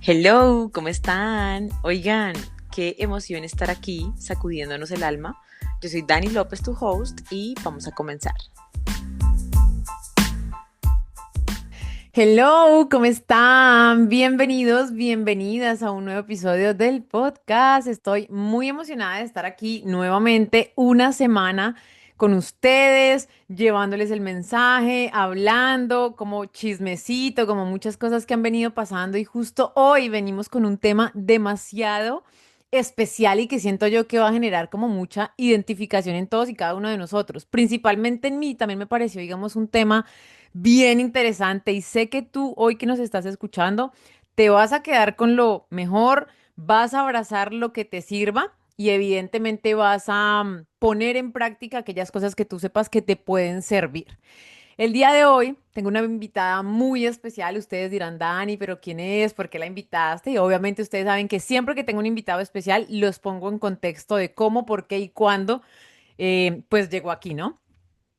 Hello, ¿cómo están? Oigan, qué emoción estar aquí sacudiéndonos el alma. Yo soy Dani López, tu host, y vamos a comenzar. Hello, ¿cómo están? Bienvenidos, bienvenidas a un nuevo episodio del podcast. Estoy muy emocionada de estar aquí nuevamente una semana con ustedes, llevándoles el mensaje, hablando como chismecito, como muchas cosas que han venido pasando y justo hoy venimos con un tema demasiado especial y que siento yo que va a generar como mucha identificación en todos y cada uno de nosotros. Principalmente en mí también me pareció, digamos, un tema bien interesante y sé que tú hoy que nos estás escuchando te vas a quedar con lo mejor, vas a abrazar lo que te sirva y evidentemente vas a poner en práctica aquellas cosas que tú sepas que te pueden servir. El día de hoy tengo una invitada muy especial. Ustedes dirán, Dani, pero ¿quién es? ¿Por qué la invitaste? Y obviamente ustedes saben que siempre que tengo un invitado especial los pongo en contexto de cómo, por qué y cuándo pues llegó aquí, ¿no?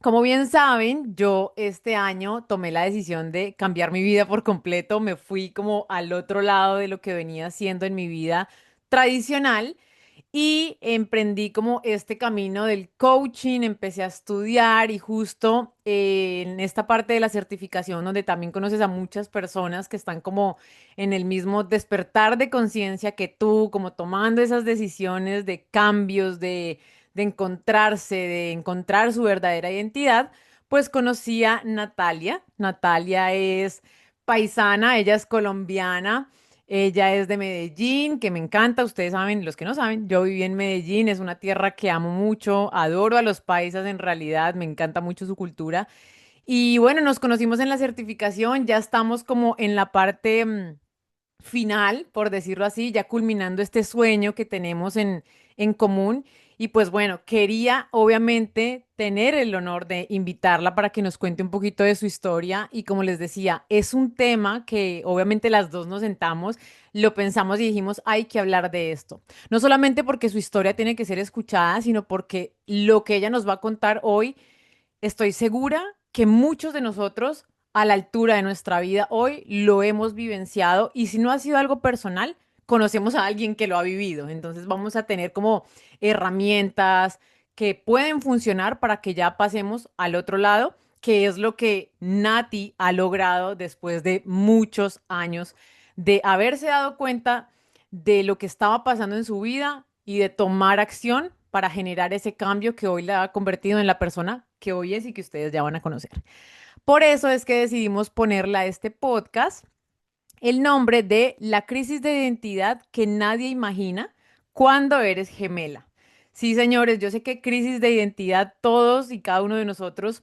Como bien saben, yo este año tomé la decisión de cambiar mi vida por completo. Me fui como al otro lado de lo que venía haciendo en mi vida tradicional y emprendí como este camino del coaching. Empecé a estudiar y justo en esta parte de la certificación donde también conoces a muchas personas que están como en el mismo despertar de conciencia que tú, como tomando esas decisiones de cambios, de encontrarse, de encontrar su verdadera identidad, pues conocí a Natalia. Natalia es paisana, ella es colombiana. Ella es de Medellín, que me encanta. Ustedes saben, los que no saben, yo viví en Medellín, es una tierra que amo mucho, adoro a los paisas en realidad, me encanta mucho su cultura. Y bueno, nos conocimos en la certificación, ya estamos como en la parte final, por decirlo así, ya culminando este sueño que tenemos en común. Y pues bueno, quería obviamente tener el honor de invitarla para que nos cuente un poquito de su historia. Y como les decía, es un tema que obviamente las dos nos sentamos, lo pensamos y dijimos, hay que hablar de esto. No solamente porque su historia tiene que ser escuchada, sino porque lo que ella nos va a contar hoy, estoy segura que muchos de nosotros a la altura de nuestra vida hoy lo hemos vivenciado y si no ha sido algo personal, conocemos a alguien que lo ha vivido. Entonces vamos a tener como herramientas que pueden funcionar para que ya pasemos al otro lado, que es lo que Nati ha logrado después de muchos años de haberse dado cuenta de lo que estaba pasando en su vida y de tomar acción para generar ese cambio que hoy la ha convertido en la persona que hoy es y que ustedes ya van a conocer. Por eso es que decidimos ponerle a este podcast el nombre de La crisis de identidad que nadie imagina cuando eres gemela. Sí, señores, yo sé que crisis de identidad todos y cada uno de nosotros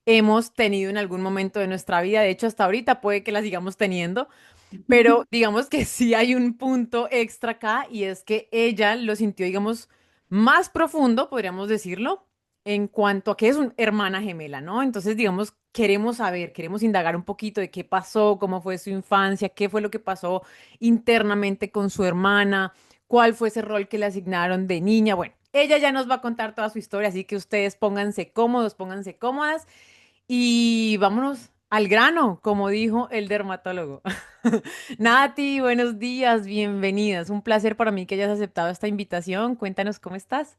hemos tenido en algún momento de nuestra vida. De hecho, hasta ahorita puede que la sigamos teniendo, pero digamos que sí hay un punto extra acá y es que ella lo sintió, digamos, más profundo, podríamos decirlo, en cuanto a que es una hermana gemela, ¿no? Entonces, digamos, queremos saber, queremos indagar un poquito de qué pasó, cómo fue su infancia, qué fue lo que pasó internamente con su hermana, cuál fue ese rol que le asignaron de niña. Bueno, ella ya nos va a contar toda su historia, así que ustedes pónganse cómodos, pónganse cómodas y vámonos al grano, como dijo el dermatólogo. Nati, buenos días, bienvenidas. Un placer para mí que hayas aceptado esta invitación. Cuéntanos cómo estás.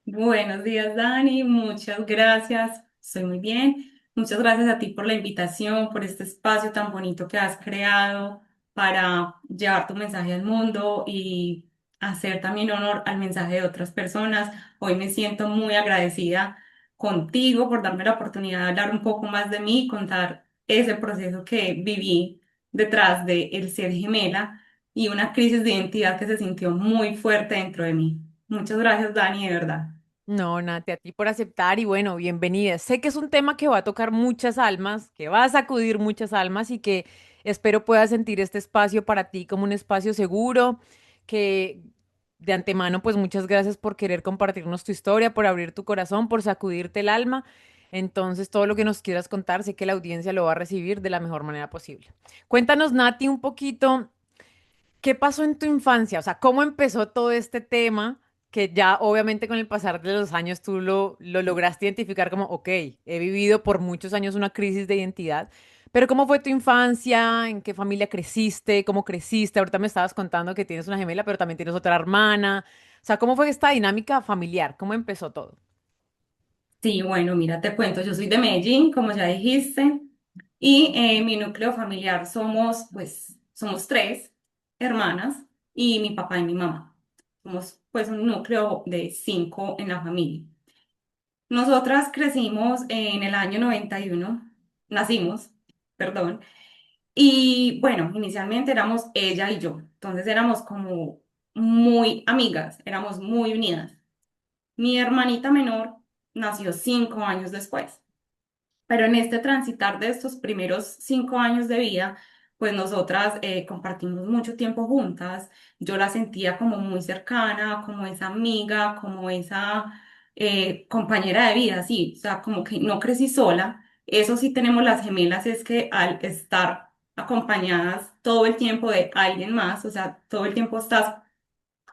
Buenos días, Dani. Muchas gracias. Estoy muy bien. Muchas gracias a ti por la invitación, por este espacio tan bonito que has creado para llevar tu mensaje al mundo y hacer también honor al mensaje de otras personas. Hoy me siento muy agradecida contigo por darme la oportunidad de hablar un poco más de mí y contar ese proceso que viví detrás de el ser gemela y una crisis de identidad que se sintió muy fuerte dentro de mí. Muchas gracias, Dani, de verdad. No, Nati, a ti por aceptar y bueno, bienvenida. Sé que es un tema que va a tocar muchas almas, que va a sacudir muchas almas y que espero puedas sentir este espacio para ti como un espacio seguro, que de antemano pues muchas gracias por querer compartirnos tu historia, por abrir tu corazón, por sacudirte el alma. Entonces, todo lo que nos quieras contar, sé que la audiencia lo va a recibir de la mejor manera posible. Cuéntanos, Nati, un poquito. ¿Qué pasó en tu infancia? O sea, ¿cómo empezó todo este tema que ya obviamente con el pasar de los años tú lo lograste identificar como, ok, he vivido por muchos años una crisis de identidad, Pero ¿cómo fue tu infancia? ¿En qué familia creciste? ¿Cómo creciste? Ahorita me estabas contando que tienes una gemela, pero también tienes otra hermana. O sea, ¿cómo fue esta dinámica familiar? ¿Cómo empezó todo? Sí, bueno, mira, te cuento, yo soy de Medellín, como ya dijiste, y mi núcleo familiar somos, pues, somos tres hermanas y mi papá y mi mamá. Somos, pues, un núcleo de cinco en la familia. Nosotras crecimos en el año 91, nacimos, perdón, y bueno, inicialmente éramos ella y yo, entonces éramos como muy amigas, éramos muy unidas. Mi hermanita menor nació 5 años después. Pero en este transitar de estos primeros 5 años de vida, pues nosotras compartimos mucho tiempo juntas. Yo la sentía como muy cercana, como esa amiga, como esa compañera de vida, sí. O sea, como que no crecí sola. Eso sí tenemos las gemelas, es que al estar acompañadas todo el tiempo de alguien más, o sea, todo el tiempo estás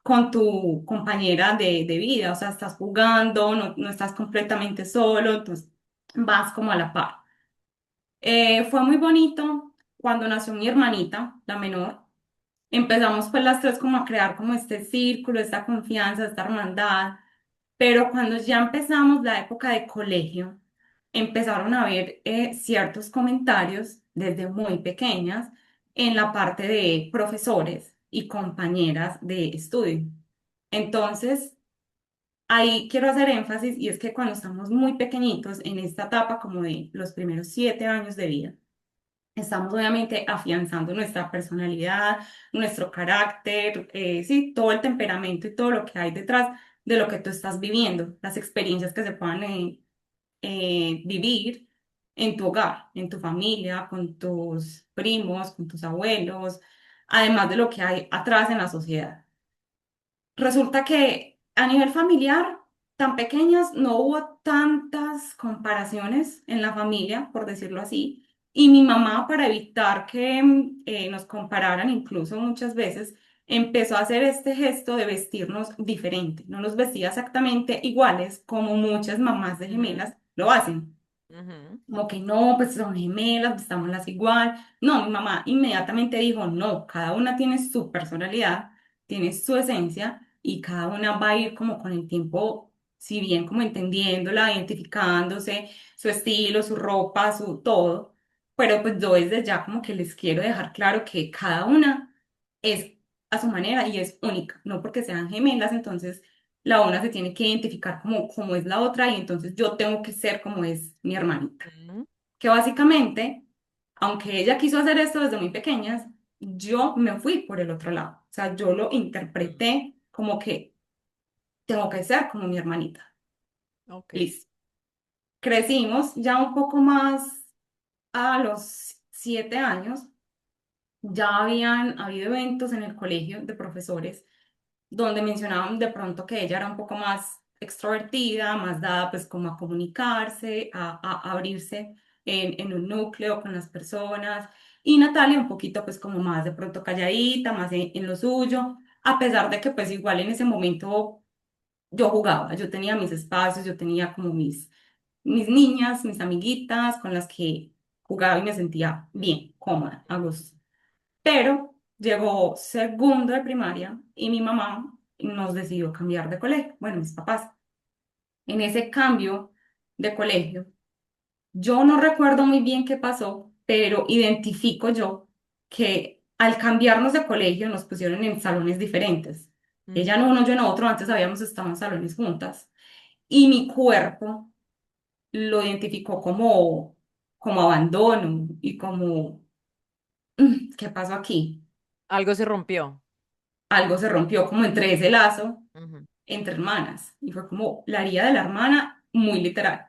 con tu compañera de vida, o sea, estás jugando, no estás completamente solo, entonces vas como a la par. Fue muy bonito cuando nació mi hermanita, la menor. Empezamos pues las tres como a crear como este círculo, esta confianza, esta hermandad, pero cuando ya empezamos la época de colegio, empezaron a haber ciertos comentarios desde muy pequeñas en la parte de profesores y compañeras de estudio. Entonces, ahí quiero hacer énfasis y es que cuando estamos muy pequeñitos en esta etapa como de los primeros 7 años de vida, estamos obviamente afianzando nuestra personalidad, nuestro carácter, sí, todo el temperamento y todo lo que hay detrás de lo que tú estás viviendo, las experiencias que se puedan vivir en tu hogar, en tu familia, con tus primos, con tus abuelos, además de lo que hay atrás en la sociedad. Resulta que a nivel familiar, tan pequeñas, no hubo tantas comparaciones en la familia, por decirlo así. Y mi mamá, para evitar que nos compararan, incluso muchas veces, empezó a hacer este gesto de vestirnos diferente. No nos vestía exactamente iguales como muchas mamás de Ujú, gemelas lo hacen. ujú. Como que no, pues son gemelas, vestámoslas igual. No, mi mamá inmediatamente dijo, no, cada una tiene su personalidad, tiene su esencia y cada una va a ir como con el tiempo, si bien como entendiéndola, identificándose, su estilo, su ropa, su todo. Pero pues yo desde ya como que les quiero dejar claro que cada una es a su manera y es única, no porque sean gemelas, entonces la una se tiene que identificar como es la otra y entonces yo tengo que ser como es mi hermanita. Ujú. Que básicamente, aunque ella quiso hacer esto desde muy pequeñas, yo me fui por el otro lado. O sea, yo lo Mm. interpreté como que tengo que ser como mi hermanita. Ok. Listo. Crecimos ya un poco más a los 7 años. Ya habían habido eventos en el colegio de profesores donde mencionaban de pronto que ella era un poco más extrovertida, más dada pues como a comunicarse, a abrirse en un núcleo con las personas, y Natalia un poquito pues como más de pronto calladita, más en lo suyo, a pesar de que pues igual en ese momento yo jugaba, yo tenía mis espacios, yo tenía como mis niñas, mis amiguitas con las que jugaba y me sentía bien, cómoda, a gusto. Pero llegó segundo de primaria y mi mamá nos decidió cambiar de colegio. Bueno, mis papás. En ese cambio de colegio, yo no recuerdo muy bien qué pasó, pero identifico yo que al cambiarnos de colegio nos pusieron en salones diferentes. Ella Ujú. en uno, yo en otro, antes habíamos estado en salones juntas. Y mi cuerpo lo identificó como abandono y como, ¿qué pasó aquí? Algo se rompió. Algo se rompió como entre ese lazo Ujú. entre hermanas y fue como la herida de la hermana muy literal,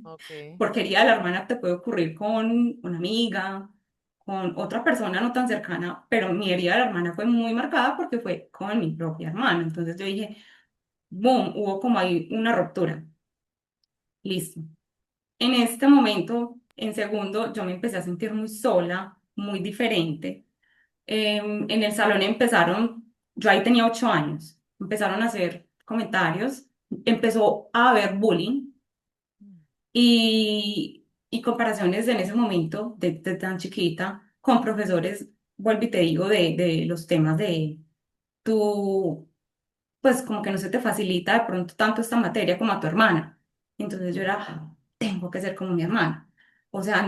Ok. porque herida de la hermana te puede ocurrir con una amiga, con otra persona no tan cercana, pero mi herida de la hermana fue muy marcada porque fue con mi propia hermana, entonces yo dije, boom, hubo como ahí una ruptura, listo. En este momento, en segundo, yo me empecé a sentir muy sola, muy diferente. En el salón empezaron, yo ahí tenía 8 años, empezaron a hacer comentarios, empezó a haber bullying y comparaciones en ese momento, de tan chiquita, con profesores, vuelvo y te digo, de los temas de tú, pues como que no se te facilita de pronto tanto esta materia como a tu hermana. Entonces yo era, tengo que ser como mi hermana. O sea,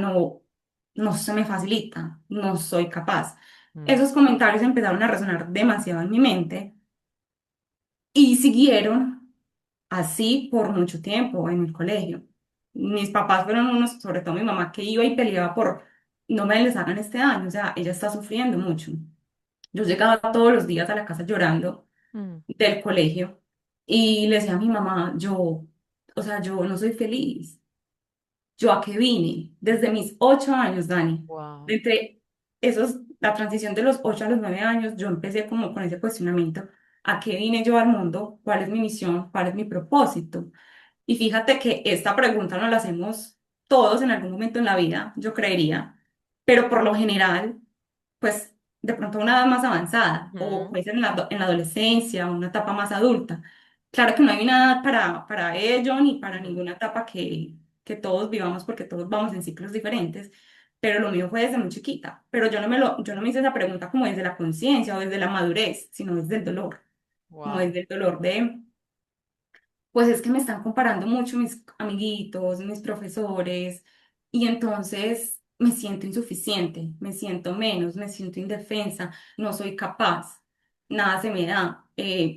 no se me facilita, no soy capaz. Mm. Esos comentarios empezaron a resonar demasiado en mi mente y siguieron así por mucho tiempo en el colegio. Mis papás fueron unos, sobre todo mi mamá, que iba y peleaba por no me les hagan este daño, o sea, ella está sufriendo mucho. Yo llegaba todos los días a la casa llorando Mm. del colegio y le decía a mi mamá, o sea, yo no soy feliz. ¿Yo a qué vine? Desde mis 8 años, Dani. Wow. Entre la transición de los 8 a los 9 años, yo empecé como con ese cuestionamiento. ¿A qué vine yo al mundo? ¿Cuál es mi misión? ¿Cuál es mi propósito? Y fíjate que esta pregunta nos la hacemos todos en algún momento en la vida, yo creería, pero por lo general, pues de pronto a una edad más avanzada o Ujú. puede ser en la adolescencia, una etapa más adulta. Claro que no hay una edad para ello ni para Ujú. ninguna etapa que todos vivamos porque todos vamos en ciclos diferentes, pero lo mío fue desde muy chiquita. Pero yo no me hice esa pregunta como desde la conciencia o desde la madurez, sino desde el dolor, como Wow. desde el dolor de pues es que me están comparando mucho mis amiguitos, mis profesores, y entonces me siento insuficiente, me siento menos, me siento indefensa, no soy capaz, nada se me da.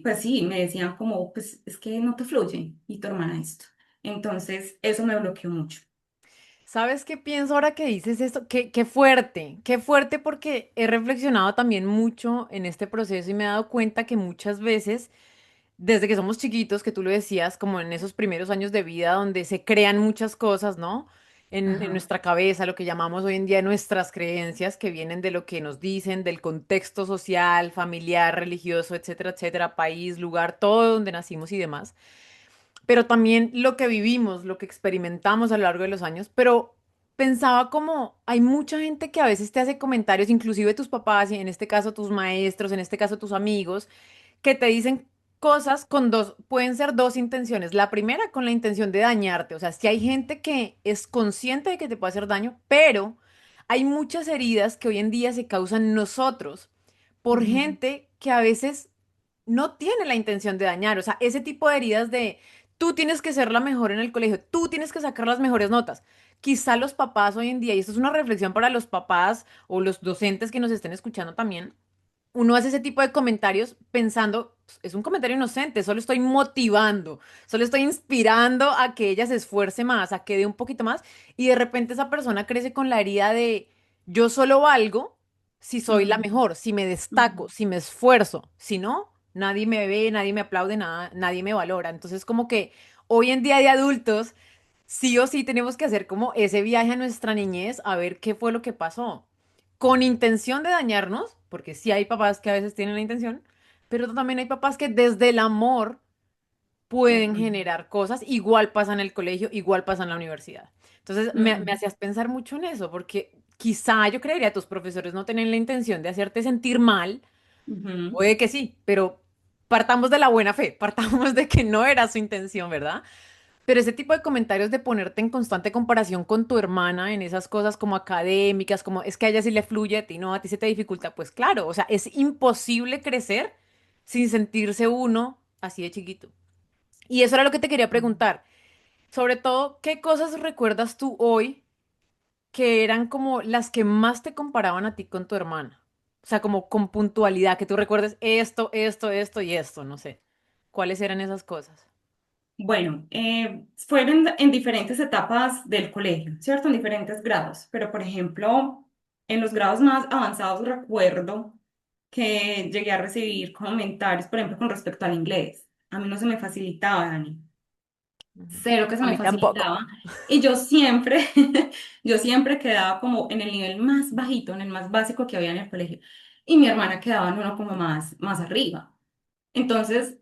Pues sí, me decían como, pues es que no te fluye y tu hermana esto. Entonces eso me bloqueó mucho. ¿Sabes qué pienso ahora que dices esto? Qué fuerte porque he reflexionado también mucho en este proceso y me he dado cuenta que muchas veces, desde que somos chiquitos, que tú lo decías, como en esos primeros años de vida donde se crean muchas cosas, ¿no? En Ajá. nuestra cabeza, lo que llamamos hoy en día nuestras creencias, que vienen de lo que nos dicen, del contexto social, familiar, religioso, etcétera, país, lugar, todo donde nacimos y demás, pero también lo que vivimos, lo que experimentamos a lo largo de los años, pero pensaba como hay mucha gente que a veces te hace comentarios, inclusive tus papás y en este caso tus maestros, en este caso tus amigos, que te dicen cosas con dos, pueden ser dos intenciones. La primera con la intención de dañarte, o sea, si hay gente que es consciente de que te puede hacer daño, pero hay muchas heridas que hoy en día se causan nosotros por Ujú, gente que a veces no tiene la intención de dañar, o sea, ese tipo de heridas de tú tienes que ser la mejor en el colegio, tú tienes que sacar las mejores notas. Quizá los papás hoy en día, y esto es una reflexión para los papás o los docentes que nos estén escuchando también, uno hace ese tipo de comentarios pensando, "Pues, es un comentario inocente, solo estoy motivando, solo estoy inspirando a que ella se esfuerce más, a que dé un poquito más, y de repente esa persona crece con la herida de yo solo valgo si soy la ujú, mejor, si me destaco, ujú, si me esfuerzo, si no, nadie me ve, nadie me aplaude, nada, nadie me valora. Entonces como que hoy en día de adultos, sí o sí tenemos que hacer como ese viaje a nuestra niñez a ver qué fue lo que pasó con intención de dañarnos, porque sí hay papás que a veces tienen la intención, pero también hay papás que desde el amor pueden total. generar cosas, igual pasa en el colegio, igual pasa en la universidad. Entonces me Ujú, hacías pensar mucho en eso, porque quizá yo creería tus profesores no tienen la intención de hacerte sentir mal, ujú, puede que sí, pero partamos de la buena fe, partamos de que no era su intención, ¿verdad? Pero ese tipo de comentarios de ponerte en constante comparación con tu hermana en esas cosas como académicas, como es que a ella sí le fluye, a ti no, a ti se te dificulta, pues claro, o sea, es imposible crecer sin sentirse uno así de chiquito. Y eso era lo que te quería preguntar. Sobre todo, ¿qué cosas recuerdas tú hoy que eran como las que más te comparaban a ti con tu hermana? O sea, como con puntualidad, que tú recuerdes esto y esto, no sé. ¿Cuáles eran esas cosas? Bueno, fueron en diferentes etapas del colegio, ¿cierto? En diferentes grados, pero por ejemplo, en los grados más avanzados recuerdo que llegué a recibir comentarios, por ejemplo, con respecto al inglés. A mí no se me facilitaba, Dani, Ujú. cero que se A me mí tampoco. facilitaba, y yo siempre, yo siempre quedaba como en el nivel más bajito, en el más básico que había en el colegio, y mi hermana quedaba en uno como más arriba. Entonces,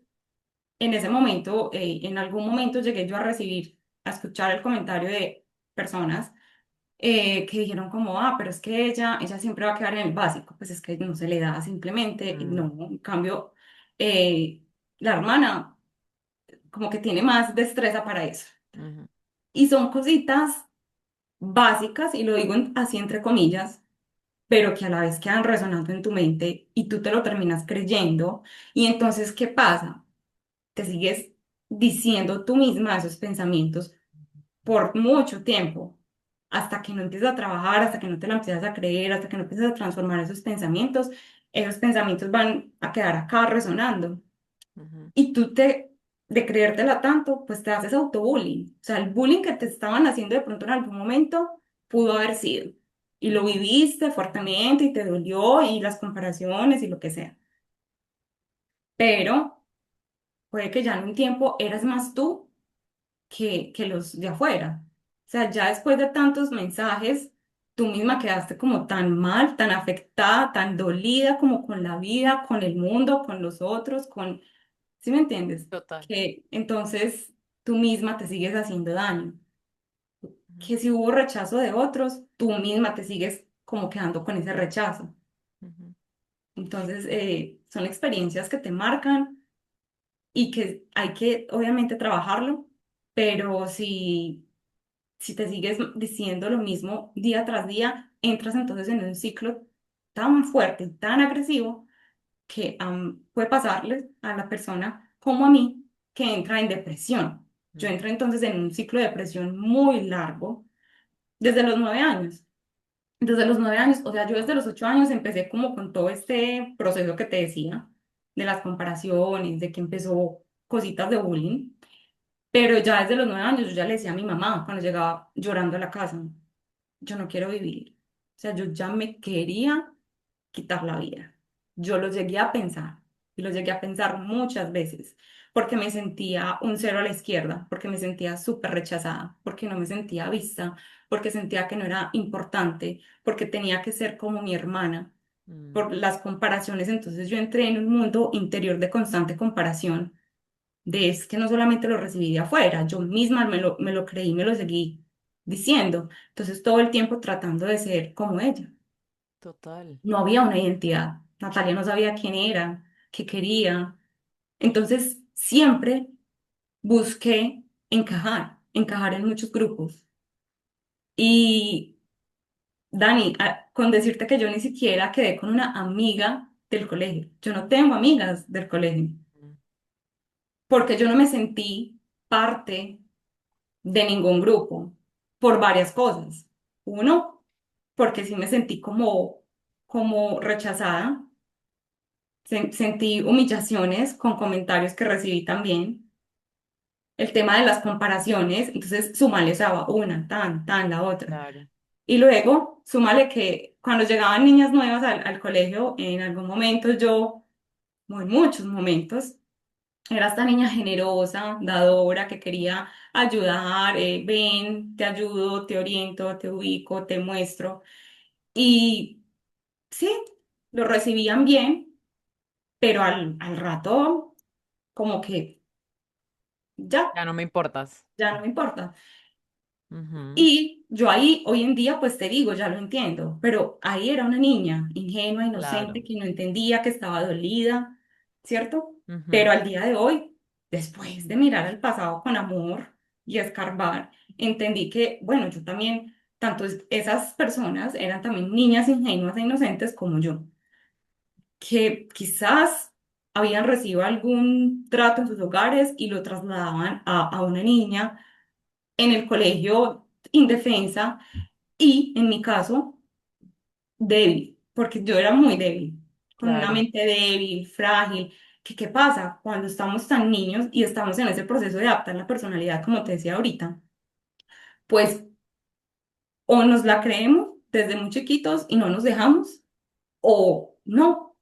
en ese momento, en algún momento llegué yo a recibir, a escuchar el comentario de personas que dijeron como, ah, pero es que ella siempre va a quedar en el básico, pues es que no se le da simplemente, y no, Mm. en cambio, eh, la hermana como que tiene más destreza para eso. Ujú. Y son cositas básicas, y lo digo así entre comillas, pero que a la vez quedan resonando en tu mente y tú te lo terminas creyendo. Y entonces, ¿qué pasa? Te sigues diciendo tú misma esos pensamientos por mucho tiempo, hasta que no empiezas a trabajar, hasta que no te lo empiezas a creer, hasta que no empiezas a transformar esos pensamientos van a quedar acá resonando. Ujú, Y tú de creértela tanto, pues te haces autobullying. O sea, el bullying que te estaban haciendo de pronto en algún momento pudo haber sido. Y lo ujú. viviste fuertemente y te dolió y las comparaciones y lo que sea. Pero puede que ya en un tiempo eras más tú que los de afuera. O sea, ya después de tantos mensajes, tú misma quedaste como tan mal, tan afectada, tan dolida como con la vida, con el mundo, con los otros, con... ¿Sí me entiendes? Total. Que entonces tú misma te sigues haciendo daño. Ujú, Que si hubo rechazo de otros, tú misma te sigues como quedando con ese rechazo. ujú. Entonces, son experiencias que te marcan y que hay que obviamente trabajarlo, pero si te sigues diciendo lo mismo día tras día, entras entonces en un ciclo tan fuerte, tan agresivo, que puede pasarle a la persona como a mí, que entra en depresión. Yo Mm. entro entonces en un ciclo de depresión muy largo, desde los 9 años. Desde los 9 años, o sea, yo desde los 8 años empecé como con todo este proceso que te decía, de las comparaciones, de que empezó cositas de bullying. Pero ya desde los 9 años yo ya le decía a mi mamá cuando llegaba llorando a la casa, yo no quiero vivir. O sea, yo ya me quería quitar la vida. Yo lo llegué a pensar y lo llegué a pensar muchas veces porque me sentía un cero a la izquierda, porque me sentía súper rechazada, porque no me sentía vista, porque sentía que no era importante, porque tenía que ser como mi hermana, Mm. por las comparaciones. Entonces yo entré en un mundo interior de constante comparación de es que no solamente lo recibí de afuera, yo misma me lo creí, me lo seguí diciendo. Entonces todo el tiempo tratando de ser como ella. Total. No había una identidad. Natalia no sabía quién era, qué quería. Entonces siempre busqué encajar en muchos grupos. Y Dani, con decirte que yo ni siquiera quedé con una amiga del colegio. Yo no tengo amigas del colegio, Mm. porque yo no me sentí parte de ningún grupo por varias cosas. Uno, porque sí me sentí como rechazada, sentí humillaciones con comentarios que recibí también. El tema de las comparaciones, entonces súmale, o sea, va una, tan, la otra. Claro. Y luego, súmale que cuando llegaban niñas nuevas al colegio, en algún momento yo, o en muchos momentos, era esta niña generosa, dadora, que quería ayudar, ven, te ayudo, te oriento, te ubico, te muestro. Y sí, lo recibían bien, pero al rato como que ya, Ya no me importas. ya no me importa. Ujú. Y yo ahí, hoy en día, pues te digo, ya lo entiendo, pero ahí era una niña ingenua, inocente, Claro. que no entendía, que estaba dolida, ¿cierto? Pero Ujú. al día de hoy, después de mirar al pasado con amor y escarbar, entendí que, bueno, yo también, tanto esas personas eran también niñas ingenuas e inocentes como yo, que quizás habían recibido algún trato en sus hogares y lo trasladaban a una niña en el colegio indefensa y en mi caso, débil, porque yo era muy débil, con una Claro. mente débil, frágil. ¿Qué pasa? Cuando estamos tan niños y estamos en ese proceso de adaptar la personalidad, como te decía ahorita, pues o nos la creemos desde muy chiquitos y no nos dejamos, o no.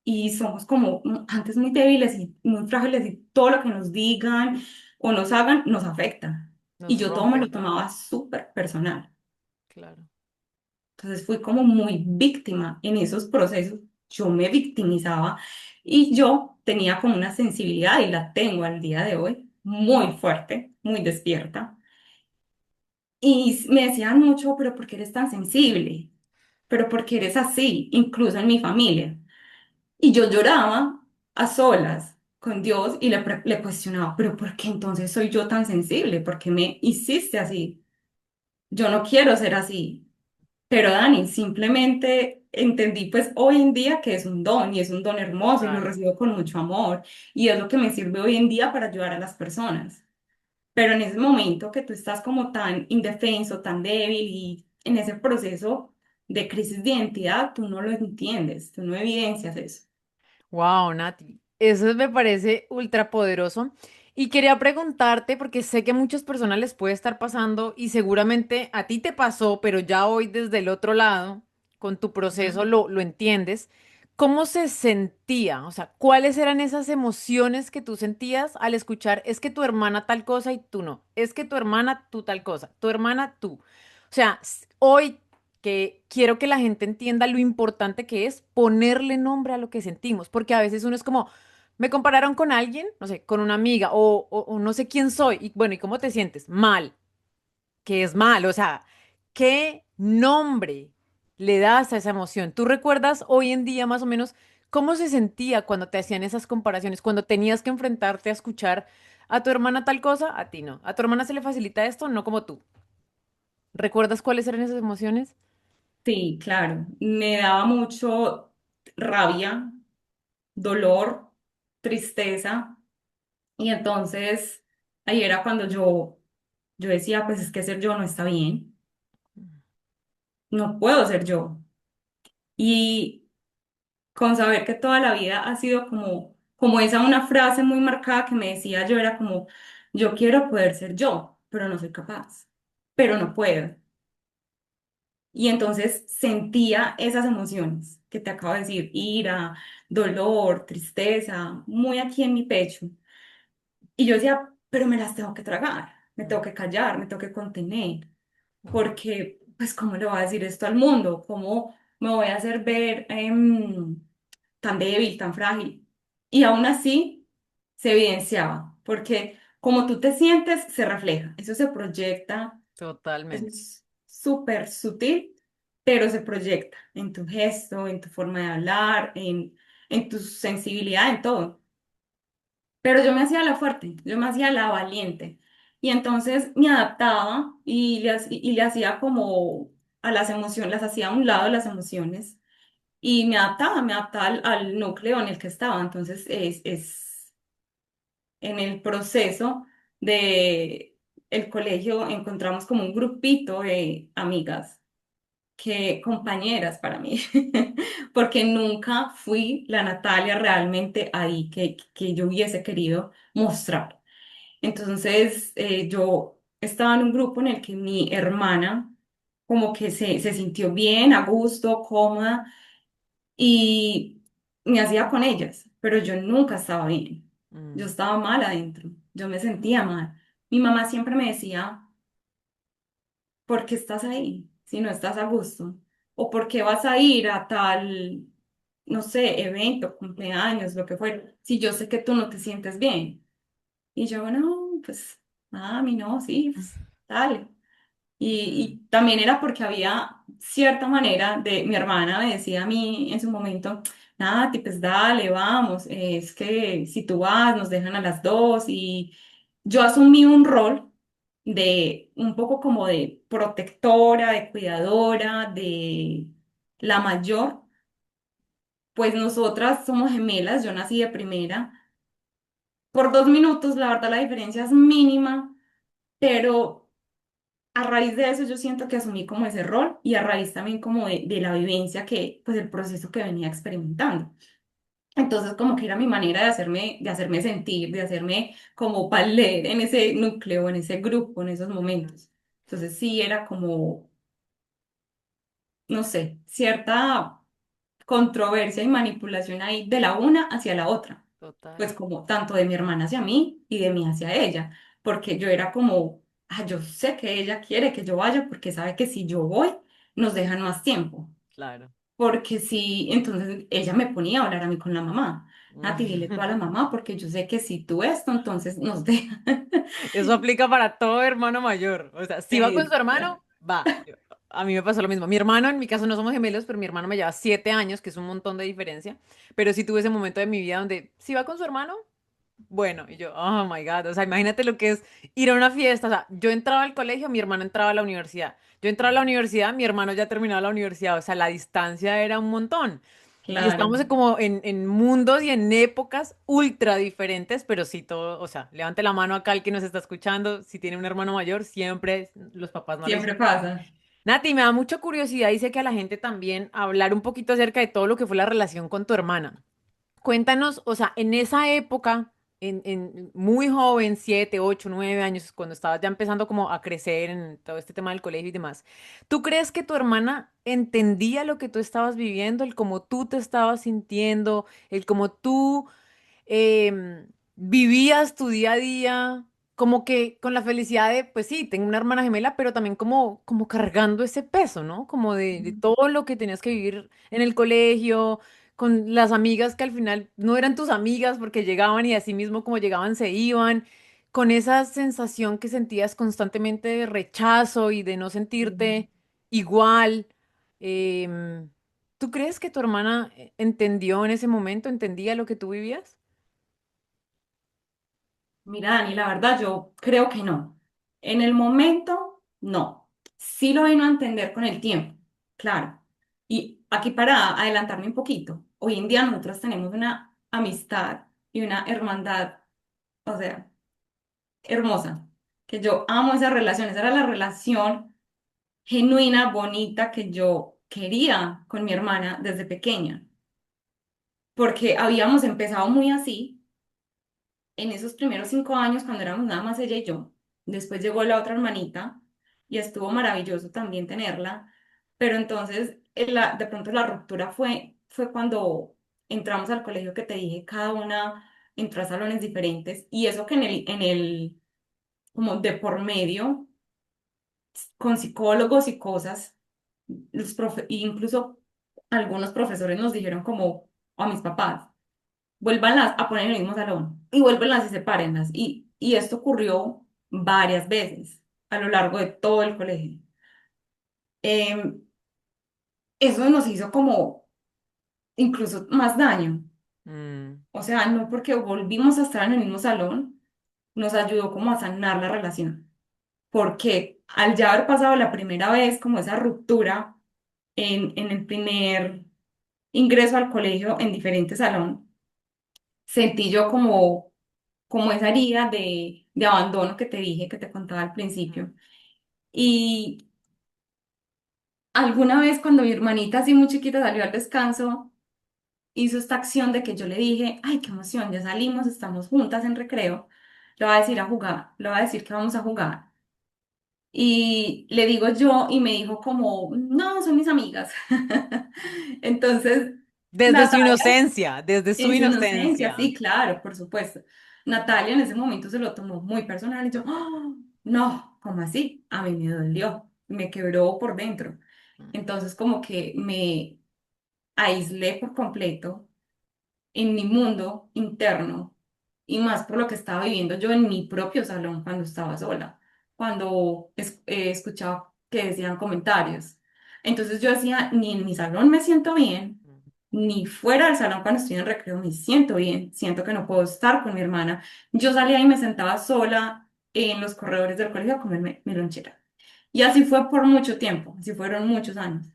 Y somos como antes muy débiles y muy frágiles y todo lo que nos digan o nos hagan nos afecta. Y Nos yo todo me lo rompe. tomaba súper personal. Claro. Entonces fui como muy víctima en esos procesos. Yo me victimizaba y yo tenía como una sensibilidad y la tengo al día de hoy muy fuerte, muy despierta. Y me decían mucho, pero ¿por qué eres tan sensible? ¿Pero por qué eres así? Incluso en mi familia. Y yo lloraba a solas con Dios y le cuestionaba, pero ¿por qué entonces soy yo tan sensible? ¿Por qué me hiciste así? yo no quiero ser así. Pero Dani, simplemente entendí pues hoy en día que es un don y es un don hermoso y lo Claro. recibo con mucho amor y es lo que me sirve hoy en día para ayudar a las personas. Pero en ese momento que tú estás como tan indefenso, tan débil y en ese proceso de crisis de identidad, tú no lo entiendes, tú no evidencias eso. Wow, Nati, eso me parece ultra poderoso. Y quería preguntarte, porque sé que a muchas personas les puede estar pasando y seguramente a ti te pasó, pero ya hoy desde el otro lado, con tu proceso Ujú. lo entiendes. ¿Cómo se sentía? O sea, ¿cuáles eran esas emociones que tú sentías al escuchar, es que tu hermana tal cosa y tú no? Es que tu hermana tú tal cosa, tu hermana tú. O sea, hoy que quiero que la gente entienda lo importante que es ponerle nombre a lo que sentimos, porque a veces uno es como, me compararon con alguien, no sé, con una amiga o no sé quién soy, y bueno, ¿y cómo te sientes? Mal, que es mal, o sea, ¿qué nombre le das a esa emoción? ¿Tú recuerdas hoy en día más o menos cómo se sentía cuando te hacían esas comparaciones, cuando tenías que enfrentarte a escuchar a tu hermana tal cosa, a ti no? ¿A tu hermana se le facilita esto? No como tú. ¿Recuerdas cuáles eran esas emociones? Sí, claro, me daba mucho rabia, dolor, tristeza y entonces ahí era cuando yo decía, pues es que ser yo no está bien, no puedo ser yo. Y con saber que toda la vida ha sido como esa una frase muy marcada que me decía yo era como, yo quiero poder ser yo, pero no soy capaz, pero no puedo. Y entonces sentía esas emociones que te acabo de decir, ira, dolor, tristeza, muy aquí en mi pecho. Y yo decía, pero me las tengo que tragar, me tengo que callar, me tengo que contener, porque, pues, ¿cómo le voy a decir esto al mundo? ¿Cómo me voy a hacer ver tan débil, tan frágil? Y aún así se evidenciaba, porque como tú te sientes, se refleja, eso se proyecta, eso Totalmente. es súper sutil, pero se proyecta en tu gesto, en tu forma de hablar, en tu sensibilidad, en todo. Pero yo me hacía la fuerte, yo me hacía la valiente. Y entonces me adaptaba y le hacía como a las emociones, las hacía a un lado las emociones y me adaptaba al núcleo en el que estaba. Entonces es en el proceso de el colegio encontramos como un grupito de amigas que compañeras para mí, porque nunca fui la Natalia realmente ahí que yo hubiese querido mostrar. Entonces, yo estaba en un grupo en el que mi hermana como que se sintió bien, a gusto, cómoda y me hacía con ellas, pero yo nunca estaba bien. Yo Mm, estaba mal adentro, yo me sentía mal. Mi mamá siempre me decía, ¿por qué estás ahí si no estás a gusto? ¿O por qué vas a ir a tal, no sé, evento, cumpleaños, lo que fuera, si yo sé que tú no te sientes bien? Y yo, no, pues, mami, no, sí, pues, dale. mm, Y también era porque había cierta manera de, mi hermana me decía a mí en su momento, Nati, pues dale, vamos, es que si tú vas, nos dejan a las dos y yo asumí un rol de un poco como de protectora, de cuidadora, de la mayor, pues nosotras somos gemelas, yo nací de primera, por 2 minutos, la verdad la diferencia es mínima, pero a raíz de eso yo siento que asumí como ese rol y a raíz también como de la vivencia que, pues el proceso que venía experimentando. Entonces como que era mi manera de hacerme sentir, de hacerme como valer en ese núcleo, en ese grupo, en esos momentos. Entonces sí era como, no sé, cierta controversia y manipulación ahí de la una hacia la otra, total. pues como tanto de mi hermana hacia mí y de mí hacia ella, porque yo era como, yo sé que ella quiere que yo vaya porque sabe que si yo voy, nos dejan más tiempo, Claro. porque si, entonces ella me ponía a hablar a mí con la mamá. Nati, dile tú a la Mm. mamá, porque yo sé que si tú esto, entonces nos dejan. Eso aplica para todo hermano mayor. O sea, si va con su hermano, va. A mí me pasó lo mismo. Mi hermano, en mi caso no somos gemelos, pero mi hermano me lleva 7 años, que es un montón de diferencia. Pero sí tuve ese momento de mi vida donde, si va con su hermano, Bueno, y yo, oh my God, o sea, imagínate lo que es ir a una fiesta, o sea, yo entraba al colegio, mi hermano entraba a la universidad, yo entraba a la universidad, mi hermano ya terminaba la universidad, o sea, la distancia era un montón. Y Claro, estamos como en mundos y en épocas ultra diferentes, pero sí todo, o sea, levante la mano acá el que nos está escuchando, si tiene un hermano mayor, siempre los papás no le siempre dicen. pasa. Nati, me da mucha curiosidad, dice que a la gente también hablar un poquito acerca de todo lo que fue la relación con tu hermana. Cuéntanos, o sea, en esa época, muy joven, 7, 8, 9 años, cuando estabas ya empezando como a crecer en todo este tema del colegio y demás, ¿tú crees que tu hermana entendía lo que tú estabas viviendo, el cómo tú te estabas sintiendo, el cómo tú vivías tu día a día, como que con la felicidad de, pues sí, tengo una hermana gemela, pero también como cargando ese peso, ¿no? Como de todo lo que tenías que vivir en el colegio, con las amigas que al final no eran tus amigas porque llegaban y así mismo como llegaban se iban, con esa sensación que sentías constantemente de rechazo y de no sentirte igual. em, ¿Tú crees que tu hermana entendió en ese momento, entendía lo que tú vivías? Mira, Dani, la verdad yo creo que no. En el momento, no. Sí lo vino a entender con el tiempo, claro. Y aquí para adelantarme un poquito, hoy en día nosotros tenemos una amistad y una hermandad, o sea, hermosa, que yo amo esa relación, esa era la relación genuina, bonita que yo quería con mi hermana desde pequeña, porque habíamos empezado muy así en esos primeros 5 años cuando éramos nada más ella y yo. Después llegó la otra hermanita y estuvo maravilloso también tenerla, pero entonces de pronto la ruptura fue cuando entramos al colegio que te dije, cada una entró a salones diferentes y eso que como de por medio, con psicólogos y cosas, incluso algunos profesores nos dijeron como a mis papás vuélvanlas a poner en el mismo salón y vuélvenlas y sepárenlas. Y esto ocurrió varias veces a lo largo de todo el colegio. Em, Eso nos hizo como incluso más daño. Mm, O sea, no porque volvimos a estar en el mismo salón, nos ayudó como a sanar la relación. Porque al ya haber pasado la primera vez como esa ruptura en el primer ingreso al colegio en diferente salón, sentí yo como esa herida de abandono que te dije, que te contaba al principio. Y alguna vez cuando mi hermanita así muy chiquita salió al descanso, hizo esta acción de que yo le dije, ay, qué emoción, ya salimos, estamos juntas en recreo, le va a decir a jugar, le va a decir que vamos a jugar. Y le digo yo y me dijo como, no, son mis amigas. Entonces, desde su Natalia, inocencia, desde su en su inocencia, inocencia. sí, claro, por supuesto. Natalia en ese momento se lo tomó muy personal y yo, "Ah, no, ¿cómo así? A mí me dolió, me quebró por dentro. Entonces como que me aislé por completo en mi mundo interno y más por lo que estaba viviendo yo en mi propio salón cuando estaba sola, cuando escuchaba que decían comentarios. Entonces yo decía, ni en mi salón me siento bien, ni fuera del salón cuando estoy en recreo me siento bien, siento que no puedo estar con mi hermana. Yo salía y me sentaba sola en los corredores del colegio a comerme mi lonchera. Y así fue por mucho tiempo, así fueron muchos años.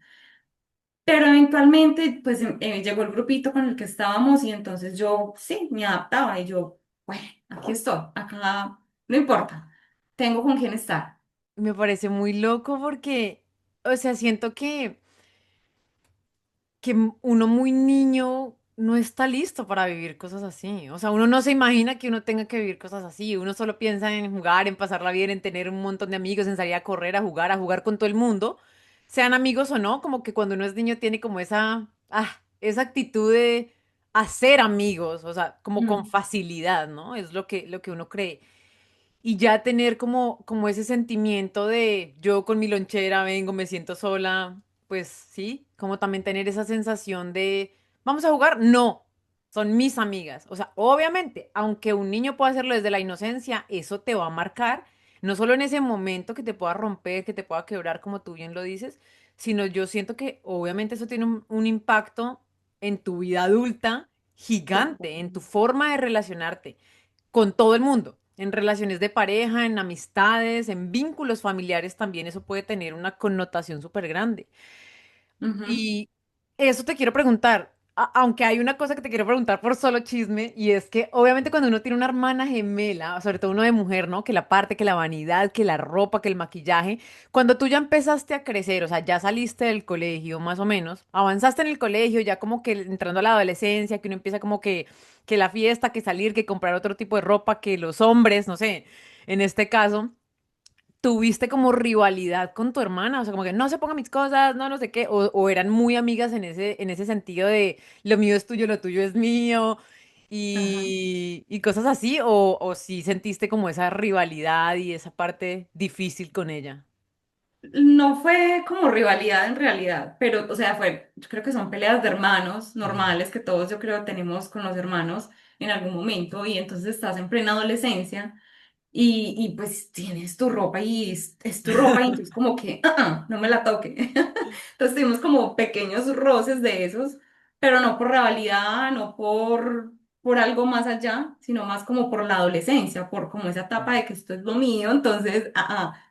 Pero eventualmente, pues llegó el grupito con el que estábamos y entonces yo, sí, me adaptaba y yo, bueno, aquí estoy, acá, no importa, tengo con quién estar. Me parece muy loco porque, o sea, siento que uno muy niño no está listo para vivir cosas así. O sea, uno no se imagina que uno tenga que vivir cosas así. Uno solo piensa en jugar, en pasarla bien, en tener un montón de amigos, en salir a correr, a jugar con todo el mundo, sean amigos o no, como que cuando uno es niño tiene como esa actitud de hacer amigos, o sea, como con Mm. facilidad, ¿no? Es lo que uno cree. Y ya tener como ese sentimiento de yo con mi lonchera vengo, me siento sola, pues sí, como también tener esa sensación de, ¿vamos a jugar? No, son mis amigas. O sea, obviamente, aunque un niño pueda hacerlo desde la inocencia, eso te va a marcar, no solo en ese momento que te pueda romper, que te pueda quebrar, como tú bien lo dices, sino yo siento que obviamente eso tiene un impacto en tu vida adulta gigante, en tu forma de relacionarte. con todo el mundo, en relaciones de pareja, en amistades, en vínculos familiares también eso puede tener una connotación súper grande. Ujú. Y eso te quiero preguntar, aunque hay una cosa que te quiero preguntar por solo chisme, y es que obviamente cuando uno tiene una hermana gemela, sobre todo uno de mujer, ¿no? Que la parte, que la vanidad, que la ropa, que el maquillaje, cuando tú ya empezaste a crecer, o sea, ya saliste del colegio más o menos, avanzaste en el colegio, ya como que entrando a la adolescencia, que uno empieza como que la fiesta, que salir, que comprar otro tipo de ropa, que los hombres, no sé, en este caso. ¿Tuviste como rivalidad con tu hermana? O sea, como que no se ponga mis cosas, no, no sé qué, o eran muy amigas en ese sentido de lo mío es tuyo, lo tuyo es mío, Ajá. y cosas así, o sí sentiste como esa rivalidad y esa parte difícil con ella. No fue como rivalidad en realidad, pero, o sea, yo creo que son peleas de hermanos Mm. normales que todos yo creo tenemos con los hermanos en algún momento y entonces estás en plena adolescencia y pues tienes tu ropa y es tu ropa y entonces como que, no me la toque. Entonces tuvimos como pequeños roces de esos, pero no por rivalidad, no por algo más allá, sino más como por la adolescencia, por como esa etapa de que esto es lo mío, entonces,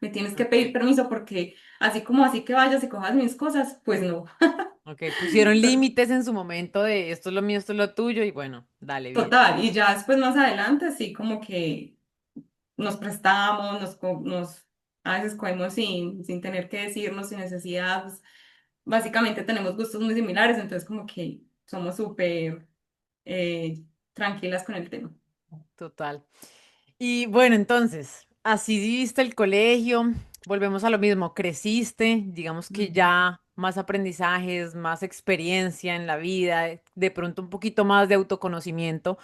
me tienes que pedir Ok, permiso porque así como así que vayas y cojas mis cosas, pues no. ok, pusieron límites en su momento de esto es lo mío, esto es lo tuyo, y bueno, dale, bien. Total, y ya después más adelante sí como que nos prestamos, a veces cogemos sin tener que decirnos, sin necesidad, pues, básicamente tenemos gustos muy similares, entonces como que somos súper tranquilas con el tema. Total. Y bueno, entonces, así viste el colegio, volvemos a lo mismo, creciste, digamos que Ujú. ya más aprendizajes, más experiencia en la vida, de pronto un poquito más de autoconocimiento.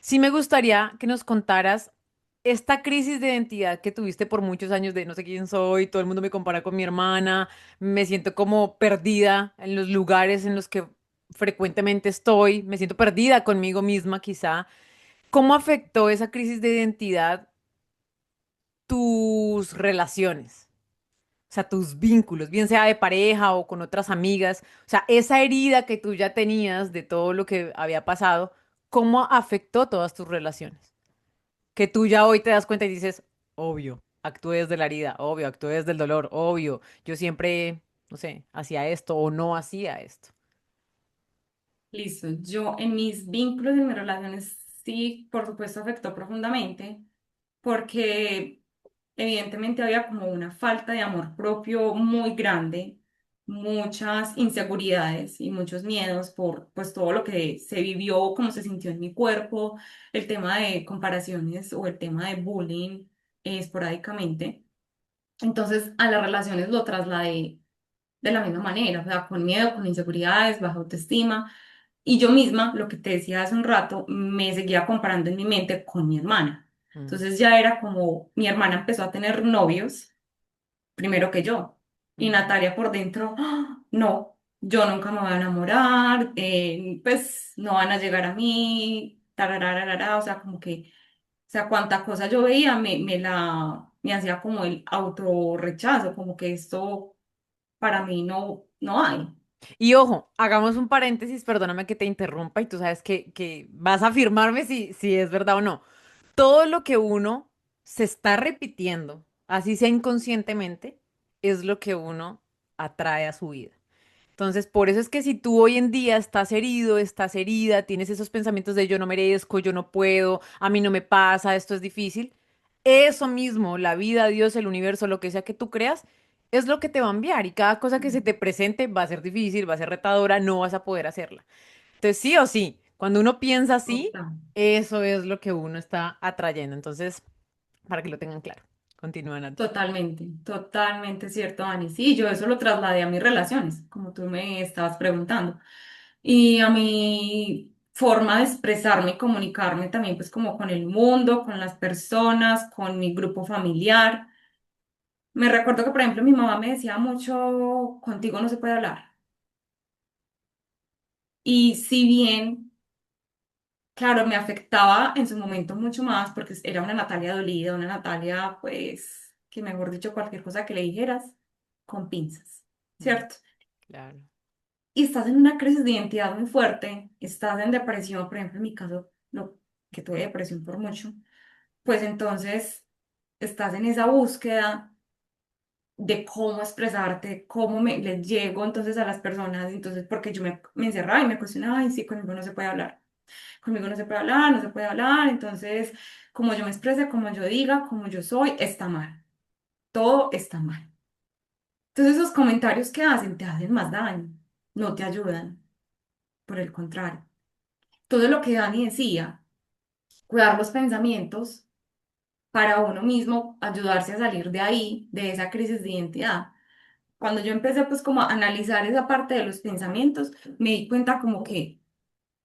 Sí me gustaría que nos contaras esta crisis de identidad que tuviste por muchos años de no sé quién soy, todo el mundo me compara con mi hermana, me siento como perdida en los lugares en los que frecuentemente estoy, me siento perdida conmigo misma quizá. ¿Cómo afectó esa crisis de identidad tus relaciones? O sea, tus vínculos, bien sea de pareja o con otras amigas. O sea, esa herida que tú ya tenías de todo lo que había pasado, ¿cómo afectó todas tus relaciones? Que tú ya hoy te das cuenta y dices, obvio, actué desde la herida, obvio, actué desde el dolor, obvio, yo siempre, no sé, hacía esto o no hacía esto. Listo, yo en mis vínculos y en mis relaciones sí, por supuesto, afectó profundamente porque evidentemente había como una falta de amor propio muy grande, muchas inseguridades y muchos miedos por pues todo lo que se vivió, cómo se sintió en mi cuerpo, el tema de comparaciones o el tema de bullying esporádicamente. Entonces a las relaciones lo trasladé de la misma manera, o sea, con miedo, con inseguridades, baja autoestima. Y yo misma, lo que te decía hace un rato, me seguía comparando en mi mente con mi hermana. Mm, Entonces ya era como mi hermana empezó a tener novios primero que yo. Y mm. Natalia por dentro, no, yo nunca me voy a enamorar, pues no van a llegar a mí, tarararara, o sea, como que, o sea, cuánta cosa yo veía me hacía como el autorrechazo, como que esto para mí no hay. Y ojo, hagamos un paréntesis, perdóname que te interrumpa y tú sabes que vas a afirmarme si es verdad o no. Todo lo que uno se está repitiendo, así sea inconscientemente, es lo que uno atrae a su vida. Entonces, por eso es que si tú hoy en día estás herido, estás herida, tienes esos pensamientos de yo no merezco, yo no puedo, a mí no me pasa, esto es difícil, eso mismo, la vida, Dios, el universo, lo que sea que tú creas, es lo que te va a enviar y cada cosa que se te presente va a ser difícil, va a ser retadora, no vas a poder hacerla. Entonces, sí o sí, cuando uno piensa así, Total. eso es lo que uno está atrayendo. Entonces, para que lo tengan claro. Continúa, Nati. Totalmente, totalmente cierto, Dani. Sí, yo eso lo trasladé a mis relaciones, como tú me estabas preguntando. Y a mi forma de expresarme y comunicarme también, pues como con el mundo, con las personas, con mi grupo familiar. Me recuerdo que, por ejemplo, mi mamá me decía mucho, contigo no se puede hablar. Y si bien, claro, me afectaba en su momento mucho más porque era una Natalia dolida, una Natalia, pues, que mejor dicho, cualquier cosa que le dijeras, con pinzas, Mm, ¿cierto? claro. Y estás en una crisis de identidad muy fuerte, estás en depresión, por ejemplo, en mi caso, que tuve depresión por mucho. pues entonces estás en esa búsqueda de cómo expresarte, cómo les llego entonces a las personas, entonces porque yo me encerraba y me cuestionaba, ay, sí, conmigo no se puede hablar, conmigo no se puede hablar, no se puede hablar, entonces como yo me exprese, como yo diga, como yo soy, está mal, todo está mal. Entonces esos comentarios que hacen te hacen más daño, no te ayudan, por el contrario. Todo lo que Dani decía, cuidar los pensamientos para uno mismo ayudarse a salir de ahí, de esa crisis de identidad. Cuando yo empecé pues como a analizar esa parte de los pensamientos, me di cuenta como que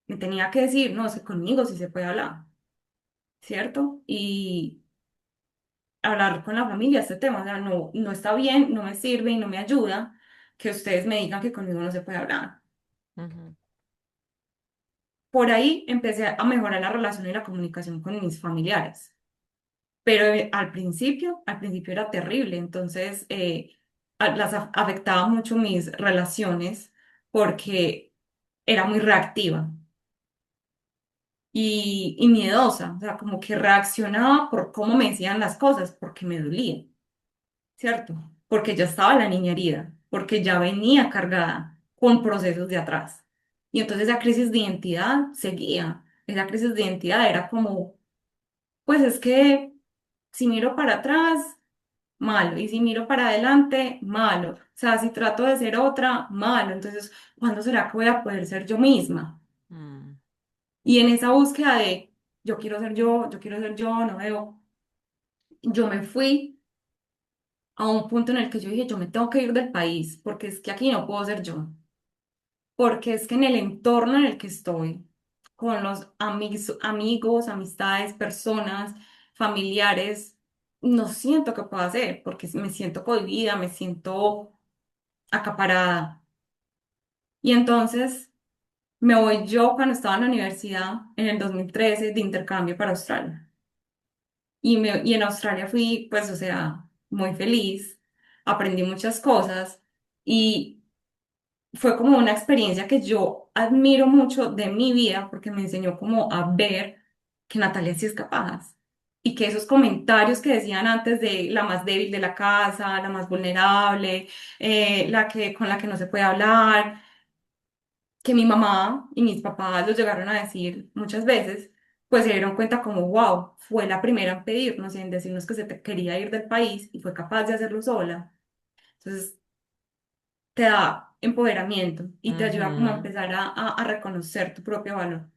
me tenía que decir, no, es que conmigo sí se puede hablar, ¿cierto? Y hablar con la familia este tema, o sea, no, no está bien, no me sirve y no me ayuda que ustedes me digan que conmigo no se puede hablar. Ujú. Por ahí empecé a mejorar la relación y la comunicación con mis familiares. Pero al principio era terrible, entonces afectaba mucho mis relaciones porque era muy reactiva y miedosa, o sea, como que reaccionaba por cómo me decían las cosas, porque me dolía, ¿cierto? Porque ya estaba la niña herida, porque ya venía cargada con procesos de atrás. Y entonces esa crisis de identidad seguía, esa crisis de identidad era como, pues es que si miro para atrás malo. Y si miro para adelante, malo. O sea, si trato de ser otra, malo. Entonces, ¿cuándo será que voy a poder ser yo misma? Mm. Y en esa búsqueda de yo quiero ser yo, no veo, yo me fui a un punto en el que yo dije, yo me tengo que ir del país, porque es que aquí no puedo ser yo. Porque es que en el entorno en el que estoy, con los amigos, amistades, personas, familiares, no siento que pueda hacer, porque me siento cohibida, me siento acaparada. Y entonces me voy yo cuando estaba en la universidad en el 2013 de intercambio para Australia. Y en Australia fui, pues, o sea, muy feliz, aprendí muchas cosas y fue como una experiencia que yo admiro mucho de mi vida porque me enseñó como a ver que Natalia sí es capaz. Y que esos comentarios que decían antes de la más débil de la casa, la más vulnerable, con la que no se puede hablar, que mi mamá y mis papás lo llegaron a decir muchas veces, pues se dieron cuenta como, wow, fue la primera en pedirnos y en decirnos que quería ir del país y fue capaz de hacerlo sola. Entonces, te da empoderamiento y te ayuda como a Ujú. empezar a reconocer tu propio valor.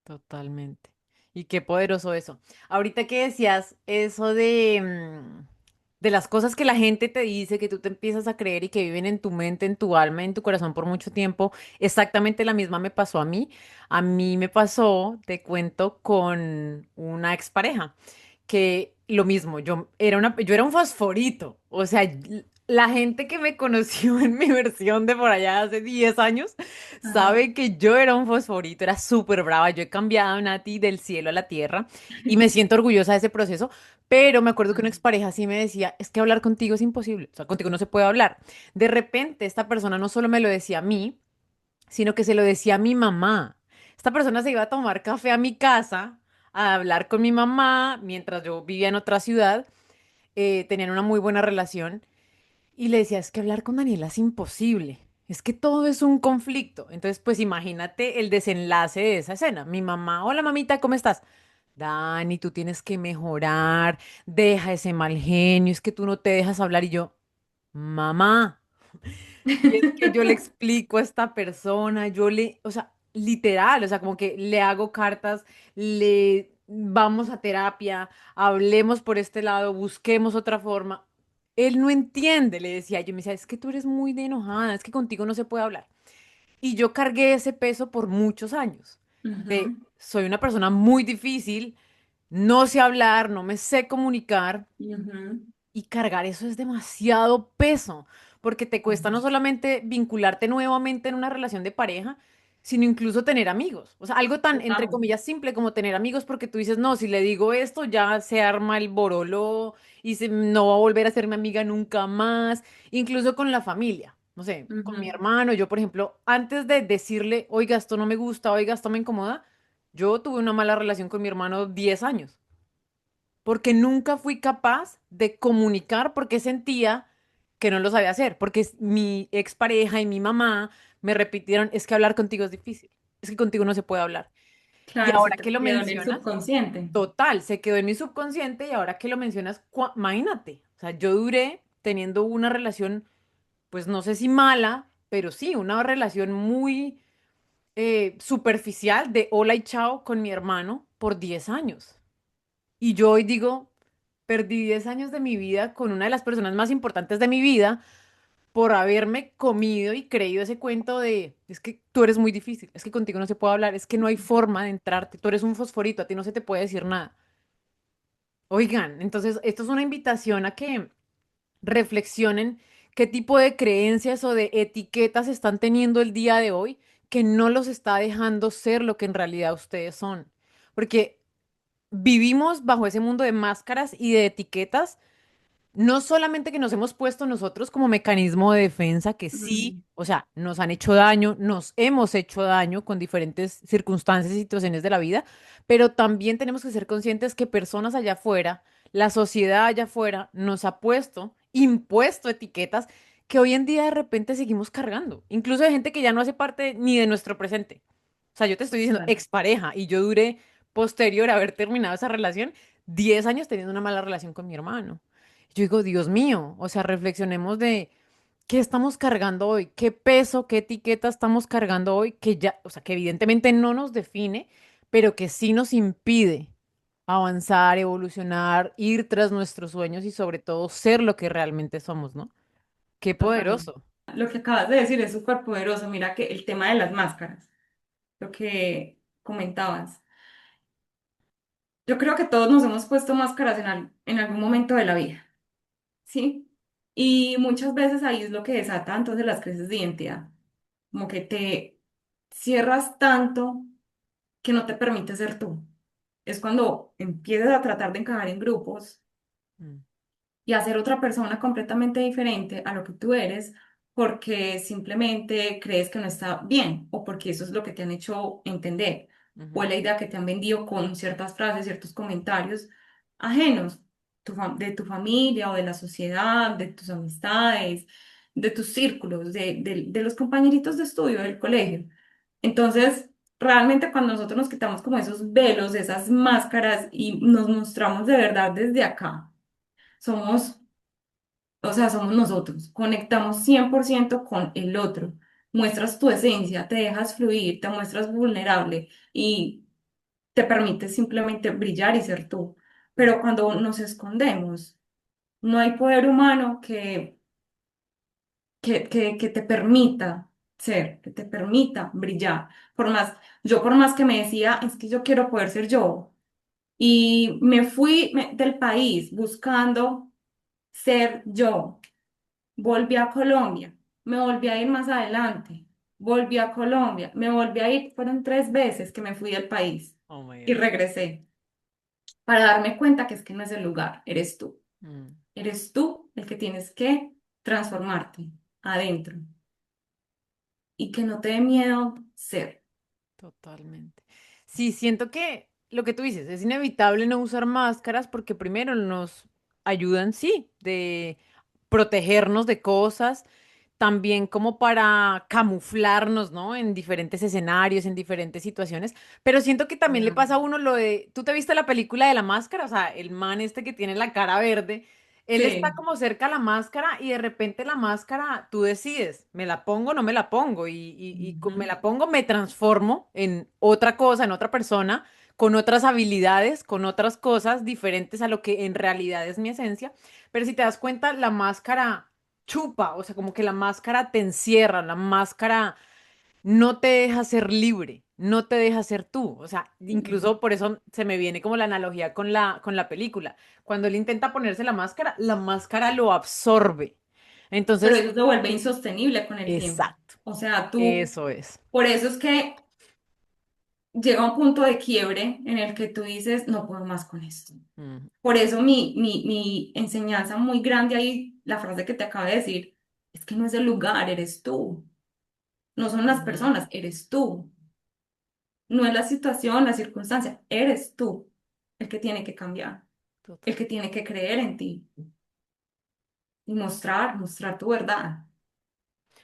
Totalmente. Y qué poderoso eso. Ahorita que decías eso de, de las cosas que la gente te dice, que tú te empiezas a creer y que viven en tu mente, en tu alma, en tu corazón por mucho tiempo, exactamente la misma me pasó a mí. A mí me pasó, te cuento, con una expareja que lo mismo, yo era un fosforito, o sea, la gente que me conoció en mi versión de por allá hace 10 años Ajá. sabe que yo era un fosforito, era súper brava, yo he cambiado, Nati, del cielo a la tierra y me siento orgullosa de ese proceso, pero me acuerdo que una expareja sí me decía, es que hablar contigo es imposible, o sea, contigo no se puede hablar. De repente, esta persona no solo me lo decía a mí, sino que se lo decía a mi mamá. Esta persona se iba a tomar café a mi casa, a hablar con mi mamá, mientras yo vivía en otra ciudad, tenían una muy buena relación, y le decía, es que hablar con Daniela es imposible, es que todo es un conflicto. Entonces, pues imagínate el desenlace de esa escena. Mi mamá, hola mamita, ¿cómo estás? Dani, tú tienes que mejorar, deja ese mal genio, es que tú no te dejas hablar y yo, mamá. Y es que yo le explico a esta persona, o sea, literal, o sea, como que le hago cartas, le vamos a terapia, hablemos por este lado, busquemos otra forma. Él no entiende, le decía yo, me decía, es que tú eres muy de enojada, es que contigo no se puede hablar. Y yo cargué ese peso por muchos años. De, Ujú, soy una persona muy difícil, no sé hablar, no me sé comunicar. ujú, Y cargar eso es demasiado peso, porque te cuesta no solamente vincularte nuevamente en una relación de pareja, sino incluso tener amigos. O sea, algo tan, entre total. comillas, simple como tener amigos, porque tú dices, no, si le digo esto, ya se arma el borolo y no va a volver a ser mi amiga nunca más, incluso con la familia. No sé, con mi Ujú, hermano, yo, por ejemplo, antes de decirle, oiga, esto no me gusta, oiga, esto me incomoda, yo tuve una mala relación con mi hermano 10 años. porque nunca fui capaz de comunicar porque sentía que no lo sabía hacer, porque mi expareja y mi mamá me repitieron, es que hablar contigo es difícil, es que contigo no se puede hablar. Y Claro, se ahora te que lo quedó en el mencionas, subconsciente. total, se quedó en mi subconsciente y ahora que lo mencionas, imagínate, o sea, yo duré teniendo una relación, pues no sé si mala, pero sí, una relación muy superficial de hola y chao con mi hermano por 10 años. Y yo hoy digo, perdí 10 años de mi vida con una de las personas más importantes de mi vida por haberme comido y creído ese cuento de, es que tú eres muy difícil, es que contigo no se puede hablar, es que no hay forma de entrarte, tú eres un fosforito, a ti no se te puede decir nada. Oigan, entonces esto es una invitación a que reflexionen qué tipo de creencias o de etiquetas están teniendo el día de hoy que no los está dejando ser lo que en realidad ustedes son. Porque vivimos bajo ese mundo de máscaras y de etiquetas, no solamente que nos hemos puesto nosotros como mecanismo de defensa, que sí, Mm, o sea, nos han hecho daño, nos hemos hecho daño con diferentes circunstancias y situaciones de la vida, pero también tenemos que ser conscientes que personas allá afuera, la sociedad allá afuera, nos ha puesto, impuesto etiquetas que hoy en día de repente seguimos cargando, incluso de gente que ya no hace parte ni de nuestro presente. O sea, yo te estoy diciendo claro. expareja y yo duré posterior a haber terminado esa relación 10 años teniendo una mala relación con mi hermano. Yo digo, Dios mío, o sea, reflexionemos de qué estamos cargando hoy, qué peso, qué etiqueta estamos cargando hoy, que ya, o sea, que evidentemente no nos define, pero que sí nos impide avanzar, evolucionar, ir tras nuestros sueños y sobre todo ser lo que realmente somos, ¿no? Qué Totalmente. poderoso. Lo que acabas de decir es súper poderoso. Mira que el tema de las máscaras, lo que comentabas. Yo creo que todos nos hemos puesto máscaras en algún momento de la vida, ¿sí? Y muchas veces ahí es lo que desata entonces las crisis de identidad. Como que te cierras tanto que no te permite ser tú. Es cuando empiezas a tratar de encajar en grupos Mm, y a ser otra persona completamente diferente a lo que tú eres porque simplemente crees que no está bien o porque eso es lo que te han hecho entender o ujú, es la idea que te han vendido con ciertas frases, ciertos comentarios ajenos de tu familia o de la sociedad, de tus amistades, de tus círculos, de los compañeritos de estudio del colegio. Entonces, realmente cuando nosotros nos quitamos como esos velos, esas máscaras y nos mostramos de verdad desde acá, somos, o sea, somos nosotros, conectamos 100% con el otro, muestras tu esencia, te dejas fluir, te muestras vulnerable y te permites simplemente brillar y ser tú. mm, Pero cuando nos escondemos, no hay poder humano que te permita ser, que te permita brillar. Por más que me decía, es que yo quiero poder ser yo. Y me fui del país buscando ser yo. Volví a Colombia, me volví a ir más adelante, volví a Colombia, me volví a ir, fueron 3 veces que me fui del país oh my y God. regresé para darme cuenta que es que no es el lugar, eres tú. Mm. Eres tú el que tienes que transformarte adentro y que no te dé miedo ser. Totalmente. Sí, siento que lo que tú dices, es inevitable no usar máscaras porque primero nos ayudan, sí, de protegernos de cosas, también como para camuflarnos, ¿no? En diferentes escenarios, en diferentes situaciones, pero siento que también le Claro. pasa a uno lo de, ¿tú te viste la película de la máscara? O sea, el man este que tiene la cara verde, él está Sí. como cerca a la máscara y de repente la máscara, tú decides, ¿me la pongo o no me la pongo? Me Ujú. la pongo, me transformo en otra cosa, en otra persona, con otras habilidades, con otras cosas diferentes a lo que en realidad es mi esencia. Pero si te das cuenta, la máscara chupa, o sea, como que la máscara te encierra, la máscara no te deja ser libre, no te deja ser tú. O sea, incluso por eso se me viene como la analogía con la película. Cuando él intenta ponerse la máscara lo absorbe. Pero Entonces, eso se vuelve insostenible con el tiempo. exacto, O sea, tú, eso es. por eso es que llega un punto de quiebre en el que tú dices, no puedo más con esto. Mm, Por eso mi enseñanza muy grande ahí, la frase que te acabo de decir, es que no es el lugar, eres tú. No son las ujú. personas, eres tú. No es la situación, la circunstancia, eres tú el que tiene que cambiar. el Total. que tiene que creer en ti y mostrar tu verdad.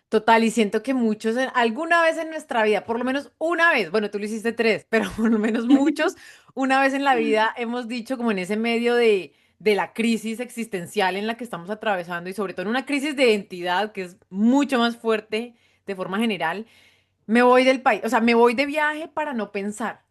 Total, y siento que muchos alguna vez en nuestra vida, por lo menos una vez, bueno, tú lo hiciste tres, pero por lo menos muchos, una vez en la vida hemos dicho como en ese medio de la crisis existencial en la que estamos atravesando y sobre todo en una crisis de identidad que es mucho más fuerte de forma general, me voy del país, o sea, me voy de viaje para no pensar.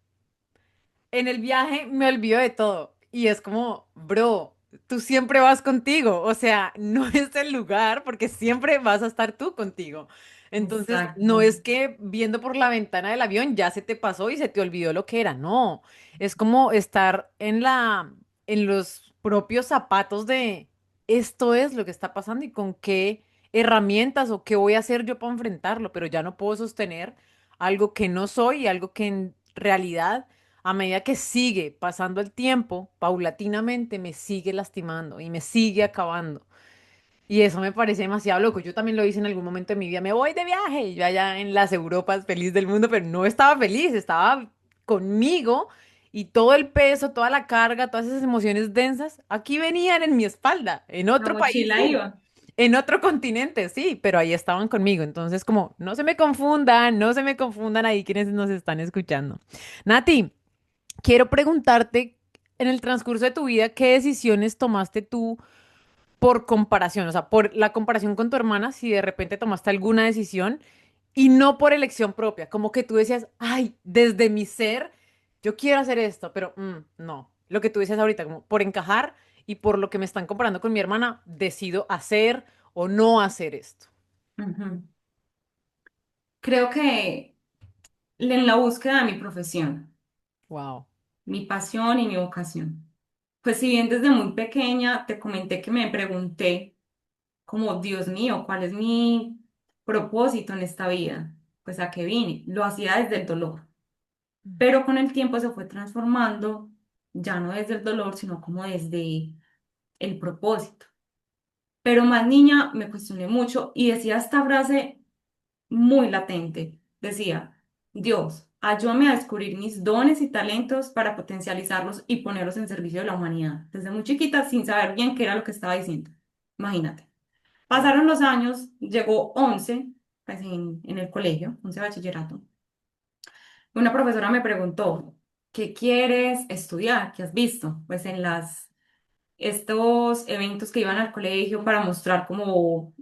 En el viaje me olvido de todo y es como, bro, tú siempre vas contigo, o sea, no es el lugar porque siempre vas a estar tú contigo. Entonces, no Exacto. es que viendo por la ventana del avión ya se te pasó y se te olvidó lo que era, no, es como estar en los propios zapatos de esto es lo que está pasando y con qué herramientas o qué voy a hacer yo para enfrentarlo, pero ya no puedo sostener algo que no soy y algo que en realidad a medida que sigue pasando el tiempo, paulatinamente me sigue lastimando y me sigue acabando. Y eso me parece demasiado loco. Yo también lo hice en algún momento de mi vida. Me voy de viaje, yo allá en las Europas, feliz del mundo, pero no estaba feliz, estaba conmigo y todo el peso, toda la carga, todas esas emociones densas, aquí venían en mi espalda, en La otro país, mochila sí, iba. en otro continente, sí, pero ahí estaban conmigo. Entonces, como, no se me confundan, no se me confundan ahí quienes nos están escuchando. Nati. Quiero preguntarte, en el transcurso de tu vida, ¿qué decisiones tomaste tú por comparación? O sea, por la comparación con tu hermana, si de repente tomaste alguna decisión y no por elección propia, como que tú decías, ay, desde mi ser, yo quiero hacer esto, pero no. Lo que tú decías ahorita, como por encajar y por lo que me están comparando con mi hermana, decido hacer o no hacer esto. Ujú. Creo que en la búsqueda de mi profesión, Wow. mi pasión y mi vocación. Pues si bien desde muy pequeña te comenté que me pregunté como, Dios mío, ¿cuál es mi propósito en esta vida? Pues a qué vine. Lo hacía desde el dolor, pero con el tiempo se fue transformando, ya no desde el dolor, sino como desde el propósito. Pero más niña me cuestioné mucho y decía esta frase muy latente. Decía, Dios, ayúdame a descubrir mis dones y talentos para potencializarlos y ponerlos en servicio de la humanidad. Desde muy chiquita, sin saber bien qué era lo que estaba diciendo. Imagínate. Wow. Pasaron los años, llegó 11 pues en el colegio, 11 bachillerato. Una profesora me preguntó, ¿qué quieres estudiar? ¿Qué has visto? Pues en estos eventos que iban al colegio para mostrar como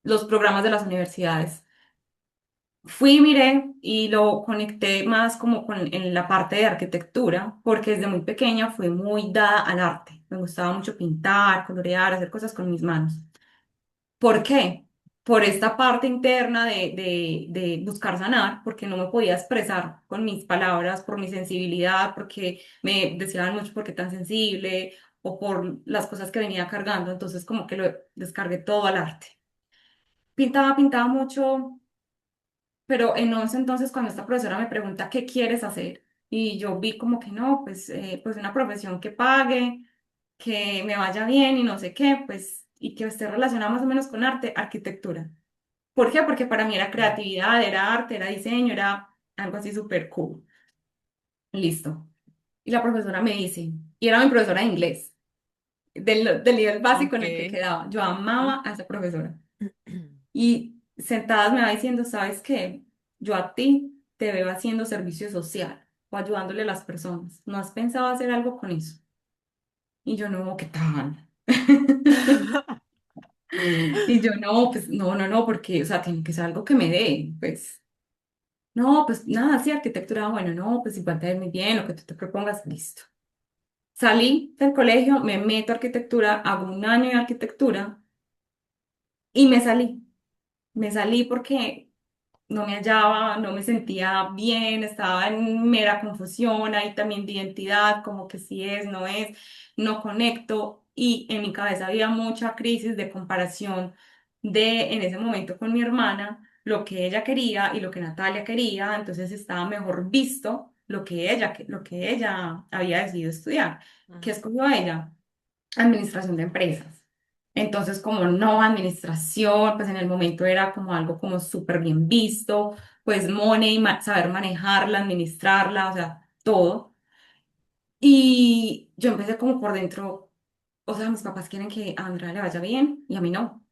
los programas de las universidades. Fui, miré y lo conecté más como en la parte de arquitectura, porque desde muy pequeña fui muy dada al arte. Me gustaba mucho pintar, colorear, hacer cosas con mis manos. ¿Por qué? Por esta parte interna de buscar sanar, porque no me podía expresar con mis palabras, por mi sensibilidad, porque me decían mucho por qué tan sensible o por las cosas que venía cargando. Entonces como que lo descargué todo al arte. Pintaba mucho, pero en ese entonces cuando esta profesora me pregunta qué quieres hacer y yo vi como que no, pues una profesión que pague, que me vaya bien y no sé qué, pues y que esté relacionada más o menos con arte, arquitectura. ¿Por qué? Porque para mí era creatividad, era arte, era diseño, era algo así súper cool. Listo. Y la profesora me dice, y era mi profesora de inglés, del nivel básico en el que Ok. quedaba. Yo Ajá. amaba a esa profesora. Y sentadas me va diciendo, ¿sabes qué? Yo a ti te veo haciendo servicio social o ayudándole a las personas. ¿No has pensado hacer algo con eso? Y yo no, ¿qué tal? Y yo no, pues no, porque, o sea, tiene que ser algo que me dé, pues. No, pues nada, sí, arquitectura, bueno, no, pues igual te ves muy bien, lo que tú te propongas, listo. Salí del colegio, me meto a arquitectura, hago un año de arquitectura y me salí. Me salí porque no me hallaba, no me sentía bien, estaba en mera confusión, ahí también de identidad, como que si es, no es, no conecto y en mi cabeza había mucha crisis de comparación de en ese momento con mi hermana, lo que ella quería y lo que Natalia quería, entonces estaba mejor visto lo que ella había decidido estudiar. ¿Qué Ujú. escogió ella? Administración de empresas. Entonces, como no administración, pues en el momento era como algo como súper bien visto, pues money, saber manejarla, administrarla, o sea, todo. Y yo empecé como por dentro, o sea, mis papás quieren que a Andrea le vaya bien y a mí no.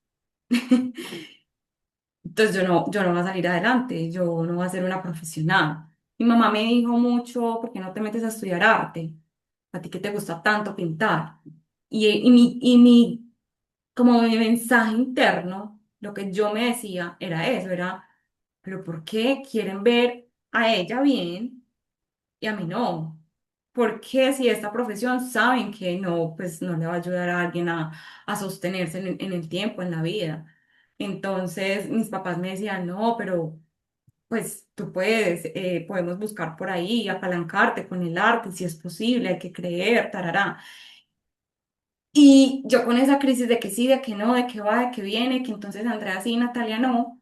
Entonces yo no voy a salir adelante, yo no voy a ser una profesional. Mi mamá me dijo mucho, ¿por qué no te metes a estudiar arte? A ti que te gusta tanto pintar. Como mi mensaje interno, lo que yo me decía era eso, era, pero ¿por qué quieren ver a ella bien y a mí no? ¿Por qué si esta profesión saben que no, pues no le va a ayudar a alguien a sostenerse en el tiempo, en la vida? Entonces mis papás me decían, no, pero pues tú puedes, podemos buscar por ahí, apalancarte con el arte, si es posible, hay que creer, tarará. Y yo con esa crisis de que sí, de que no, de que va, de que viene, que entonces Andrea sí, Natalia no,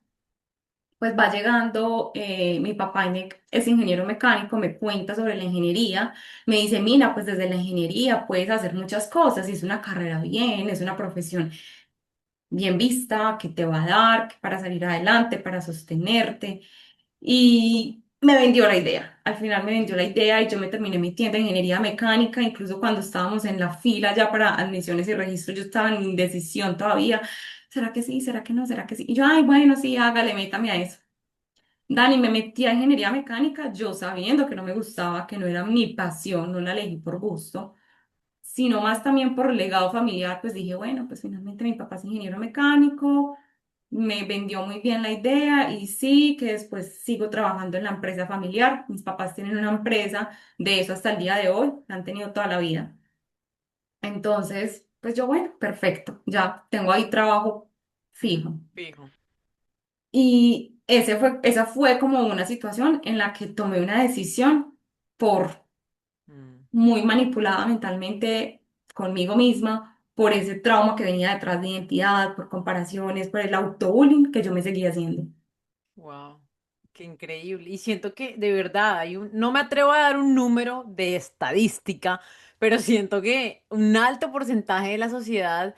pues va llegando, mi papá es ingeniero mecánico, me cuenta sobre la ingeniería, me dice, mira, pues desde la ingeniería puedes hacer muchas cosas, y es una carrera bien, es una profesión bien vista, que te va a dar que para salir adelante, para sostenerte. Y me vendió la idea. Al final me vendió la idea y yo me terminé metiendo en ingeniería mecánica. Incluso cuando estábamos en la fila ya para admisiones y registros, yo estaba en indecisión todavía. ¿Será que sí? ¿Será que no? ¿Será que sí? Y yo, ay, bueno, sí, hágale, métame a eso. Dani, me metí a ingeniería mecánica, yo sabiendo que no me gustaba, que no era mi pasión, no la elegí por gusto, sino más también por legado familiar, pues dije, bueno, pues finalmente mi papá es ingeniero mecánico, me vendió muy bien la idea y sí, que después sigo trabajando en la empresa familiar. Mis papás tienen una empresa de eso hasta el día de hoy, la han tenido toda la vida. Entonces, pues yo, bueno, perfecto, ya tengo ahí trabajo fijo. Fijo. Esa fue como una situación en la que tomé una decisión por Mm. muy manipulada mentalmente conmigo misma, por ese trauma que venía detrás de identidad, por comparaciones, por el autobullying que yo me seguía haciendo. Wow, qué increíble. Y siento que de verdad no me atrevo a dar un número de estadística, pero siento que un alto porcentaje de la sociedad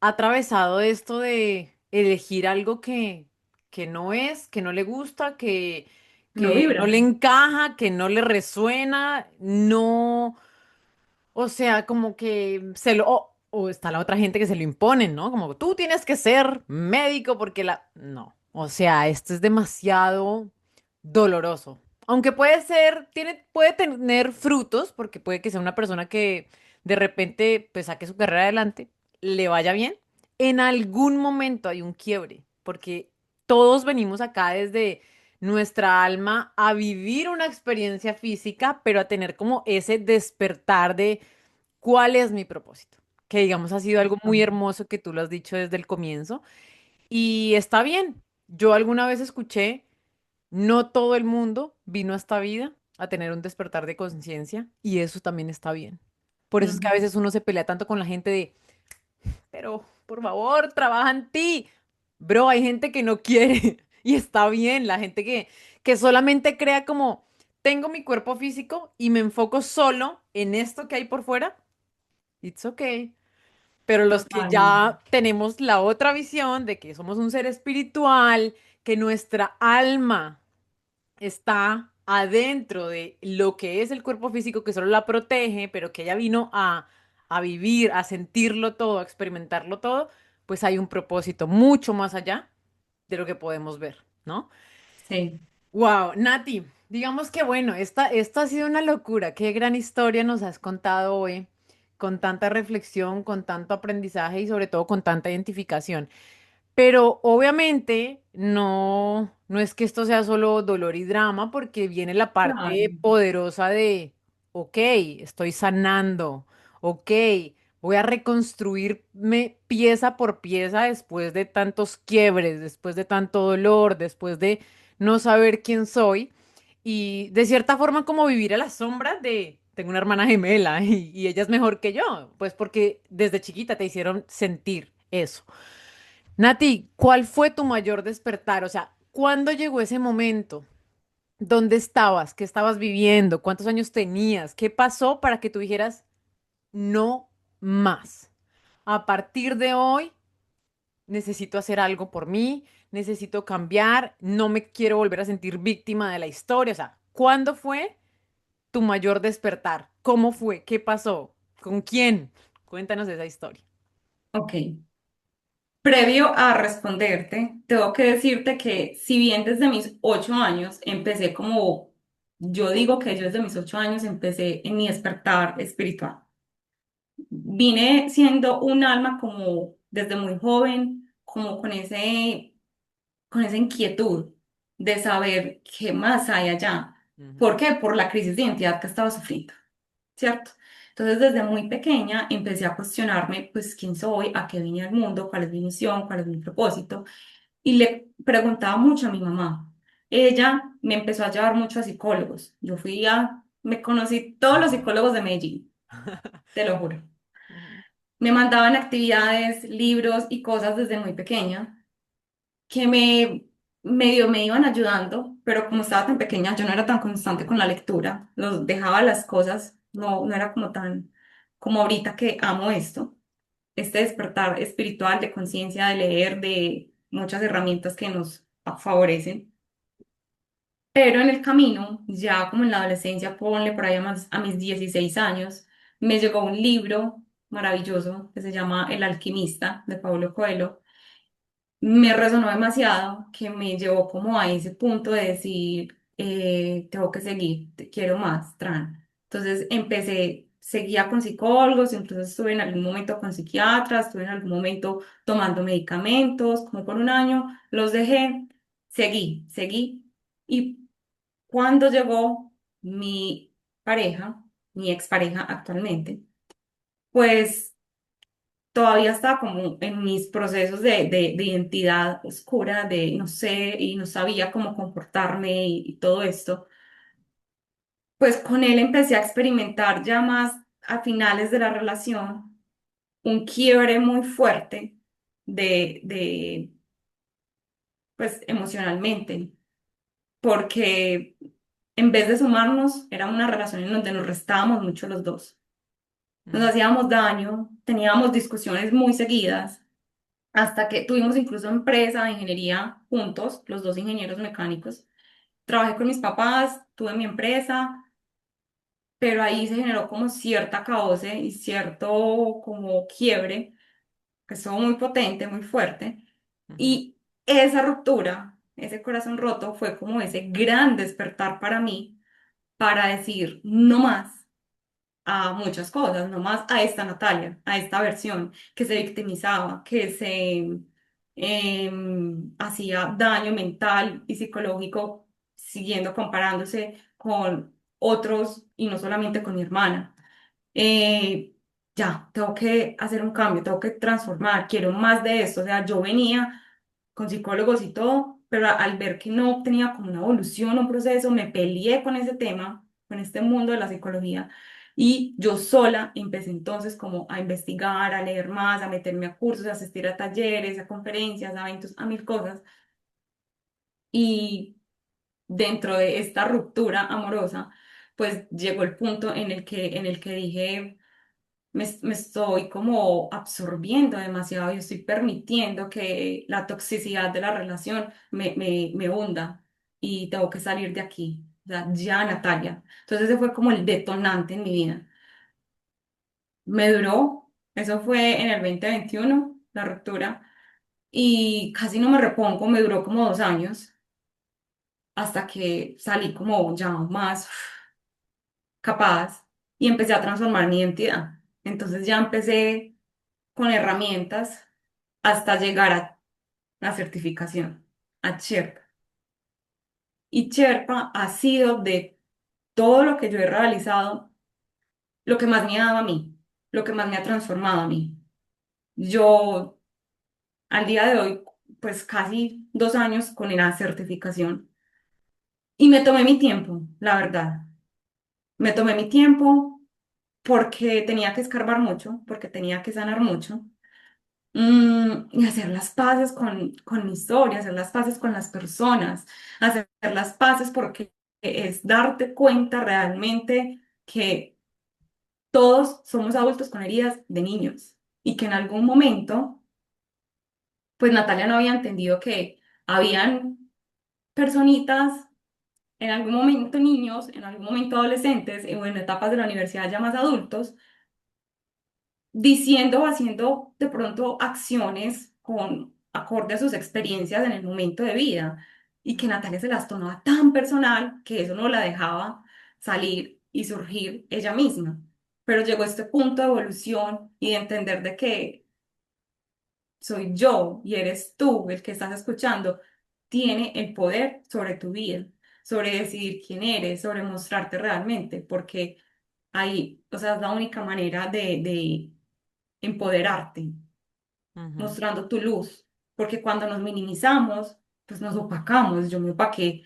ha atravesado esto de elegir algo que no es, que no le gusta, No que no le vibra. encaja, que no le resuena, no. O sea, como que o está la otra gente que se lo imponen, ¿no? Como tú tienes que ser médico porque la... No, o sea, esto es demasiado doloroso. Aunque puede tener frutos, porque puede que sea una persona que de repente pues saque su carrera adelante, le vaya bien. En algún momento hay un quiebre, porque todos venimos acá desde nuestra alma a vivir una experiencia física, pero a tener como ese despertar de ¿cuál es mi propósito? Que digamos ha sido algo muy hermoso que tú lo has dicho desde el comienzo y está bien. Yo alguna vez escuché, no todo el mundo vino a esta vida a tener un despertar de conciencia y eso también está bien. Por eso es que a Ujú. veces uno se pelea tanto con la gente de, pero por favor, trabaja en ti. Bro, hay gente que no quiere y está bien, la gente que solamente crea como, tengo mi cuerpo físico y me enfoco solo en esto que hay por fuera. It's okay. Pero los que Totalmente. ya tenemos la otra visión de que somos un ser espiritual, que nuestra alma está adentro de lo que es el cuerpo físico, que solo la protege, pero que ella vino a vivir, a sentirlo todo, a experimentarlo todo, pues hay un propósito mucho más allá de lo que podemos ver, ¿no? Sí, Wow, Nati, digamos que bueno, esto ha sido una locura. Qué gran historia nos has contado hoy, con tanta reflexión, con tanto aprendizaje y sobre todo con tanta identificación. Pero obviamente no es que esto sea solo dolor y drama, porque viene la claro. parte poderosa de, ok, estoy sanando, ok, voy a reconstruirme pieza por pieza después de tantos quiebres, después de tanto dolor, después de no saber quién soy y de cierta forma como vivir a la sombra de, tengo una hermana gemela y ella es mejor que yo, pues porque desde chiquita te hicieron sentir eso. Nati, ¿cuál fue tu mayor despertar? O sea, ¿cuándo llegó ese momento? ¿Dónde estabas? ¿Qué estabas viviendo? ¿Cuántos años tenías? ¿Qué pasó para que tú dijeras, no más? A partir de hoy, necesito hacer algo por mí, necesito cambiar, no me quiero volver a sentir víctima de la historia. O sea, ¿cuándo fue tu mayor despertar? ¿Cómo fue? ¿Qué pasó? ¿Con quién? Cuéntanos esa historia. Ok. Previo a responderte, tengo que decirte que si bien desde mis 8 años empecé como, yo digo que yo desde mis 8 años empecé en mi despertar espiritual. Vine siendo un alma como desde muy joven, como con esa inquietud de saber qué más hay allá. ¿Por Ujú, qué? Por la crisis de identidad que estaba sufriendo, ¿cierto? Entonces, desde muy pequeña empecé a cuestionarme, pues, quién soy, a qué vine al mundo, cuál es mi misión, cuál es mi propósito. Y le preguntaba mucho a mi mamá. Ella me empezó a llevar mucho a psicólogos. Me conocí todos los psicólogos de Medellín, te lo juro. ujú, Me mandaban actividades, libros y cosas desde muy pequeña que medio me iban ayudando, pero como estaba tan pequeña, yo no era tan constante con la lectura, los dejaba las cosas, no era como tan, como ahorita que amo esto, este despertar espiritual de conciencia, de leer, de muchas herramientas que nos favorecen. Pero en el camino, ya como en la adolescencia, ponle por ahí a mis 16 años, me llegó un libro maravilloso que se llama El alquimista de Paulo Coelho. Me resonó demasiado, que me llevó como a ese punto de decir, tengo que seguir, quiero más, tran. Entonces seguía con psicólogos, entonces estuve en algún momento con psiquiatras, estuve en algún momento tomando medicamentos, como por un año, los dejé, seguí. Y cuando llegó mi pareja, mi expareja actualmente, pues todavía estaba como en mis procesos de identidad oscura, de no sé, y no sabía cómo comportarme y todo esto. Pues con él empecé a experimentar ya más a finales de la relación un quiebre muy fuerte de pues emocionalmente, porque en vez de sumarnos, era una relación en donde nos restábamos mucho los dos. Nos ujú, hacíamos daño, teníamos discusiones muy seguidas hasta que tuvimos incluso empresa de ingeniería juntos, los dos ingenieros mecánicos. Trabajé con mis papás, tuve mi empresa, pero ahí se generó como cierta caose y cierto como quiebre, que estuvo muy potente, muy fuerte. ujú, Y esa ruptura, ese corazón roto, fue como ese gran despertar para mí, para decir no más a muchas cosas, no más a esta Natalia, a esta versión que se victimizaba, que se hacía daño mental y psicológico siguiendo comparándose con otros y no solamente con mi hermana. Eh, ya, tengo que hacer un cambio, tengo que transformar, quiero más de esto. O sea, yo venía con psicólogos y todo, pero al ver que no tenía como una evolución, un proceso, me peleé con ese tema, con este mundo de la psicología, y yo sola empecé entonces como a investigar, a leer más, a meterme a cursos, a asistir a talleres, a conferencias, a eventos, a mil cosas, y dentro de esta ruptura amorosa, pues llegó el punto en el que dije me estoy como absorbiendo demasiado y estoy permitiendo que la toxicidad de la relación me hunda y tengo que salir de aquí. O sea, ya, Natalia. Entonces ese fue como el detonante en mi vida. Me duró, eso fue en el 2021 la ruptura, y casi no me repongo, me duró como 2 años hasta que salí como ya más capaz y empecé a transformar mi identidad. Entonces ya empecé con herramientas hasta llegar a la certificación, a Sherpa. Y Sherpa ha sido de todo lo que yo he realizado, lo que más me ha dado a mí, lo que más me ha transformado a mí. Yo, al día de hoy, pues casi 2 años con la certificación y me tomé mi tiempo, la verdad. Me tomé mi tiempo porque tenía que escarbar mucho, porque tenía que sanar mucho. Y hacer las paces con mi historia, hacer las paces con las personas, hacer las paces porque es darte cuenta realmente que todos somos adultos con heridas de niños y que en algún momento, pues Natalia no había entendido que habían personitas, en algún momento niños, en algún momento adolescentes o en etapas de la universidad ya más adultos, diciendo o haciendo de pronto acciones con acorde a sus experiencias en el momento de vida y que Natalia se las tomaba tan personal que eso no la dejaba salir y surgir ella misma. Pero llegó a este punto de evolución y de entender de que soy yo y eres tú el que estás escuchando, tiene el poder sobre tu vida, sobre decidir quién eres, sobre mostrarte realmente, porque ahí, o sea, es la única manera de empoderarte, Ujú. mostrando tu luz, porque cuando nos minimizamos, pues nos opacamos. Yo me opaqué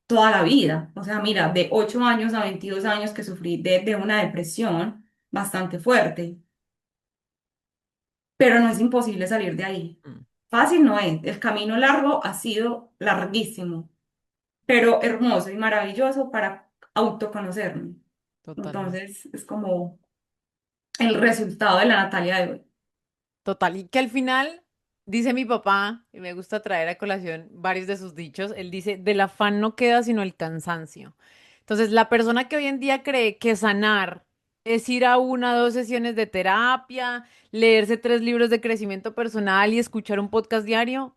toda la vida, o sea, mira, de 8 años a 22 años que sufrí de una depresión bastante fuerte, pero no es imposible salir de ahí. Mm, Fácil no es, el camino largo ha sido larguísimo, pero hermoso y maravilloso para autoconocerme. totalmente. Entonces, es como el resultado de la Natalia de hoy. Total, y que al final, dice mi papá, y me gusta traer a colación varios de sus dichos, él dice, del afán no queda sino el cansancio. Entonces, la persona que hoy en día cree que sanar es ir a una o dos sesiones de terapia, leerse tres libros de crecimiento personal y escuchar un podcast diario,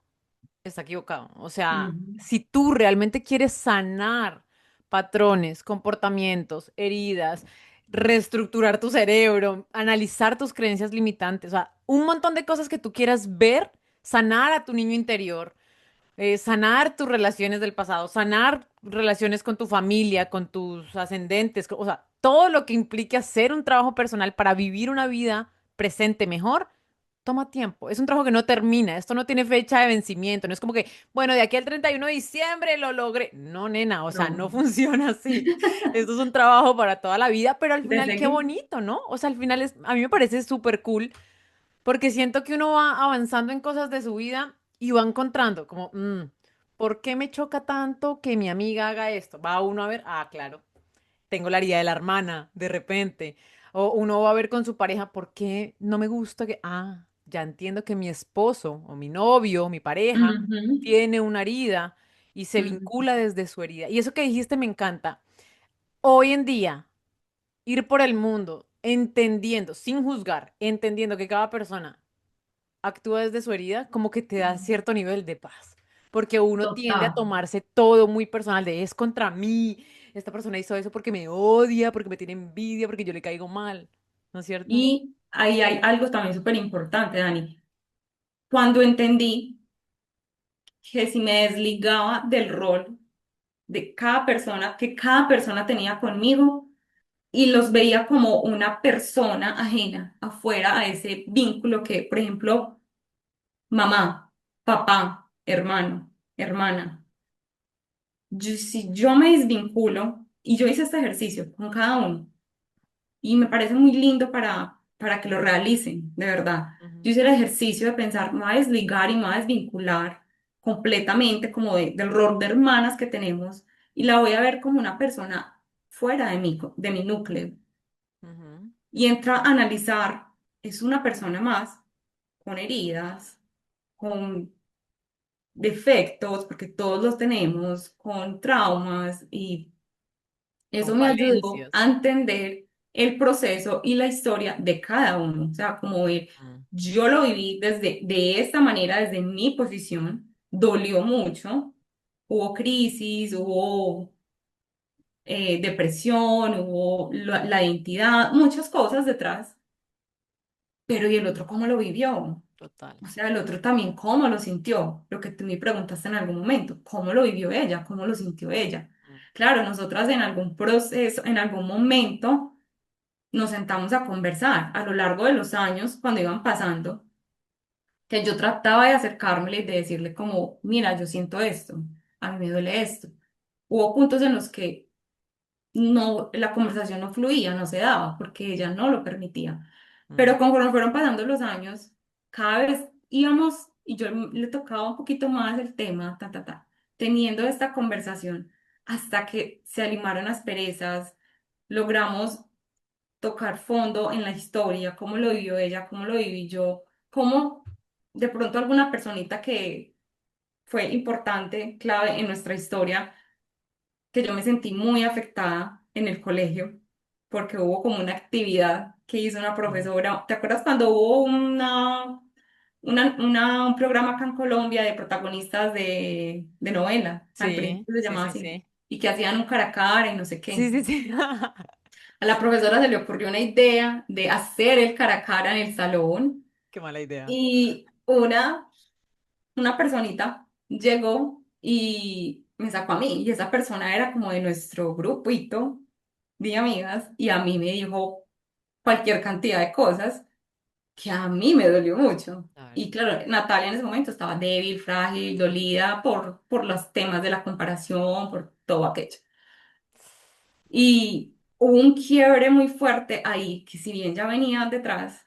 está equivocado. O sea, Ujú, si tú realmente quieres sanar patrones, comportamientos, heridas, reestructurar tu cerebro, analizar tus creencias limitantes, o sea, un montón de cosas que tú quieras ver, sanar a tu niño interior, sanar tus relaciones del pasado, sanar relaciones con tu familia, con tus ascendentes, o sea, todo lo que implique hacer un trabajo personal para vivir una vida presente mejor toma tiempo. Es un trabajo que no termina. Esto no tiene fecha de vencimiento. No es como que, bueno, de aquí al 31 de diciembre lo logré. No, nena, o sea, no no, funciona así. Esto es un trabajo para toda la vida, pero al de final qué seguir. bonito, ¿no? O sea, al final a mí me parece súper cool porque siento que uno va avanzando en cosas de su vida y va encontrando como, ¿por qué me choca tanto que mi amiga haga esto? Va uno a ver, ah, claro, tengo la herida de la hermana, de repente. O uno va a ver con su pareja, ¿por qué no me gusta que, ya entiendo que mi esposo o mi novio, mi pareja, Ujú, tiene una herida y se ujú. vincula desde su herida? Y eso que dijiste me encanta. Hoy en día, ir por el mundo entendiendo, sin juzgar, entendiendo que cada persona actúa desde su herida, como que te da cierto nivel de paz. Porque uno tiende a Total. tomarse todo muy personal, de es contra mí, esta persona hizo eso porque me odia, porque me tiene envidia, porque yo le caigo mal, ¿no es cierto? Y ahí hay algo también súper importante, Dani. Cuando entendí que si me desligaba del rol de cada persona, que cada persona tenía conmigo y los veía como una persona ajena afuera a ese vínculo que, por ejemplo, mamá, papá, hermano, hermana. Si yo me desvinculo y yo hice este ejercicio con cada uno y me parece muy lindo para que lo realicen, de verdad. Yo Ujú, hice el ejercicio de pensar, me voy a desligar y me voy a desvincular completamente como del rol de hermanas que tenemos y la voy a ver como una persona fuera de mí, de mi núcleo. ujú. Y entra a analizar, es una persona más con heridas, con defectos, porque todos los tenemos, con traumas y Con eso me ayudó a falencias. entender el proceso y la historia de cada uno. O sea, como ver, Mm. yo lo viví desde de esta manera, desde mi posición, dolió mucho, hubo crisis, hubo depresión, hubo la identidad, muchas cosas detrás, pero ¿y el otro cómo lo vivió? Total. O sea, el otro también cómo lo sintió, lo que tú me preguntaste en algún momento, cómo lo vivió ella, cómo lo sintió ella. Mm, Claro, nosotras en algún proceso, en algún momento, nos sentamos a conversar a lo largo de los años, cuando iban pasando, que yo trataba de acercármele y de decirle como, mira, yo siento esto, a mí me duele esto. Hubo puntos en los que no, la conversación no fluía, no se daba, porque ella no lo permitía. mm. Pero conforme fueron pasando los años, cada vez íbamos, y yo le tocaba un poquito más el tema, teniendo esta conversación, hasta que se alimaron las perezas, logramos tocar fondo en la historia, cómo lo vivió ella, cómo lo viví yo, cómo de pronto alguna personita que fue importante, clave en nuestra historia, que yo me sentí muy afectada en el colegio. porque hubo como una actividad que hizo una Ujú. profesora. ¿Te acuerdas cuando hubo un programa acá en Colombia de protagonistas de novela? Al Sí, principio se sí, llamaba sí, así. sí. Y que hacían un cara a cara y no sé Sí, qué. sí, sí. A la profesora se le ocurrió una idea de hacer el cara a cara en el salón Qué mala idea. y una personita llegó y me sacó a mí y esa persona era como de nuestro grupito de amigas y a mí me dijo cualquier cantidad de cosas que a mí me dolió mucho. Claro. Y claro, Natalia en ese momento estaba débil, frágil, dolida por los temas de la comparación, por todo aquello. Y hubo un quiebre muy fuerte ahí, que si bien ya venía detrás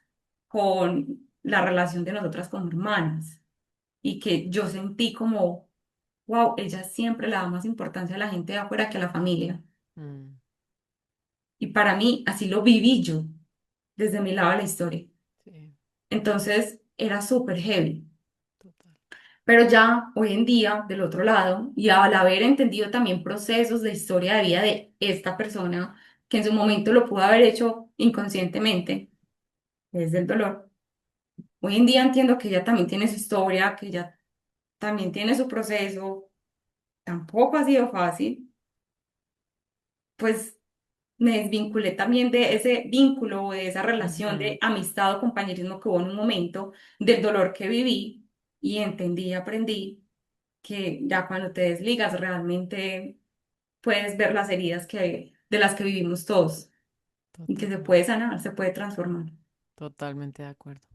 con la relación de nosotras como hermanas, y que yo sentí como, wow, ella siempre le da más importancia a la gente de afuera que a la familia. Mm, Y para mí, así lo viví yo, desde mi lado de la historia. sí, Entonces, era súper heavy. total. Pero ya hoy en día, del otro lado, y al haber entendido también procesos de historia de vida de esta persona, que en su momento lo pudo haber hecho inconscientemente, desde el dolor, hoy en día entiendo que ella también tiene su historia, que ella también tiene su proceso, tampoco ha sido fácil, pues me desvinculé también de ese vínculo, de esa relación Ujú. de amistad o compañerismo que hubo en un momento, del dolor que viví, y entendí y aprendí que ya cuando te desligas realmente puedes ver las heridas de las que vivimos todos y que se Totalmente. puede sanar, se puede transformar. Totalmente de acuerdo.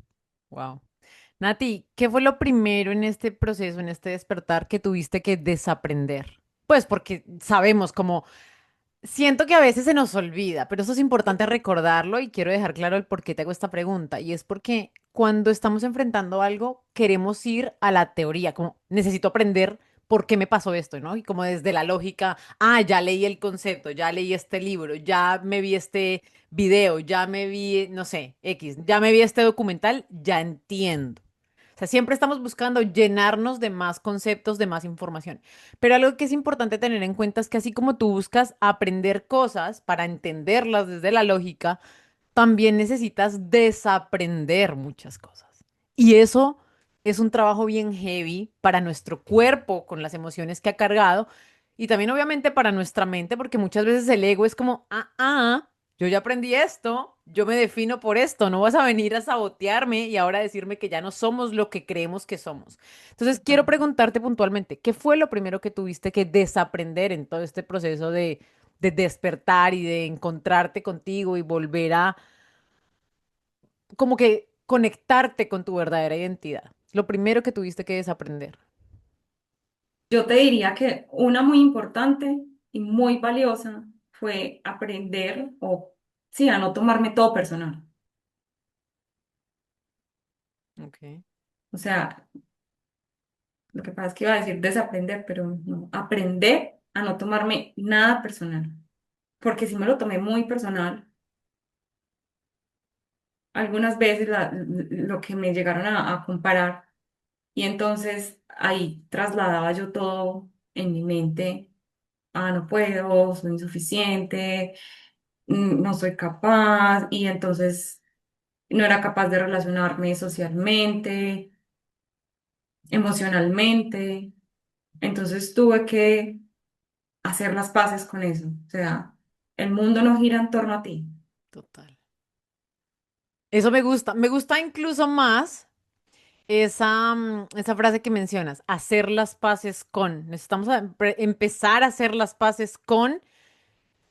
Wow. Nati, ¿qué fue lo primero en este proceso, en este despertar que tuviste que desaprender? Pues porque sabemos como siento que a veces se nos olvida, pero eso es importante recordarlo y quiero dejar claro el por qué te hago esta pregunta. Y es porque cuando estamos enfrentando algo, queremos ir a la teoría, como necesito aprender por qué me pasó esto, ¿no? Y como desde la lógica, ah, ya leí el concepto, ya leí este libro, ya me vi este video, ya me vi, no sé, X, ya me vi este documental, ya entiendo. O sea, siempre estamos buscando llenarnos de más conceptos, de más información. Pero algo que es importante tener en cuenta es que así como tú buscas aprender cosas para entenderlas desde la lógica, también necesitas desaprender muchas cosas. Y eso es un trabajo bien heavy para nuestro cuerpo con las emociones que ha cargado y también obviamente para nuestra mente, porque muchas veces el ego es como, yo ya aprendí esto, yo me defino por esto, no vas a venir a sabotearme y ahora decirme que ya no somos lo que creemos que somos. Entonces, quiero preguntarte puntualmente, ¿qué fue lo primero que tuviste que desaprender en todo este proceso de despertar y de encontrarte contigo y volver a como que conectarte con tu verdadera identidad? Lo primero que tuviste que desaprender. Yo te diría que una muy importante y muy valiosa fue aprender o, sí, a no tomarme todo personal. Okay. O sea, lo que pasa es que iba a decir desaprender, pero no, aprender a no tomarme nada personal. Porque si me lo tomé muy personal, algunas veces lo que me llegaron a comparar. Y entonces ahí trasladaba yo todo en mi mente. Ah, no puedo, soy insuficiente, no soy capaz. Y entonces no era capaz de relacionarme socialmente, emocionalmente. Entonces tuve que hacer las paces con eso. O sea, el mundo no gira en torno a ti. Total. Eso me gusta. Me gusta incluso más esa frase que mencionas, hacer las paces con. Necesitamos empezar a hacer las paces con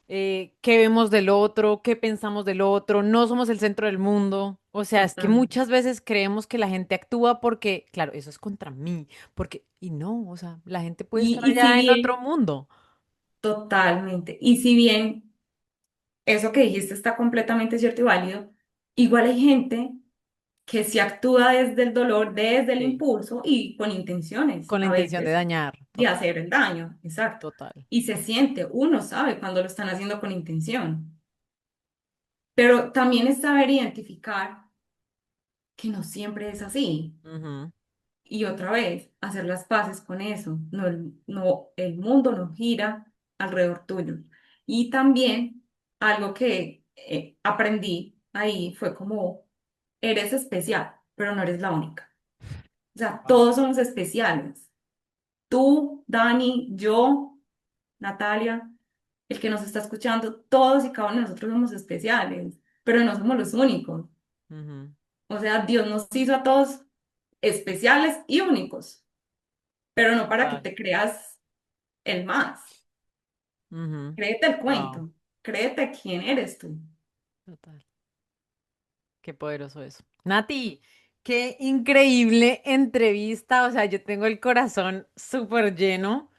qué vemos del otro, qué pensamos del otro. No somos el centro del mundo. O sea, es que Total. muchas veces creemos que la gente actúa porque, claro, eso es contra mí, porque, y no, o sea, la gente puede estar Y si allá en otro bien, mundo. totalmente. Y si bien eso que dijiste está completamente cierto y válido, igual hay gente que se actúa desde el dolor, desde el Sí. impulso y con intenciones, Con la a intención de veces, dañar. de Total, hacer el daño, exacto. total. Y se siente, uno sabe cuando lo están haciendo con intención, pero también es saber identificar que no siempre es así. Ujú. Y otra vez, hacer las paces con eso. No, no, el mundo no gira alrededor tuyo. Y también algo que aprendí ahí fue como, eres especial, pero no eres la única. O sea, Wow. todos somos especiales. Tú, Dani, yo, Natalia, el que nos está escuchando, todos y cada uno de nosotros somos especiales, pero no somos los únicos. Ujú, O sea, Dios nos hizo a todos especiales y únicos, pero no para que total. te creas el más. Ujú, Créete el wow, cuento, créete quién eres tú. total. Qué poderoso eso. Nati, qué increíble entrevista. O sea, yo tengo el corazón súper lleno.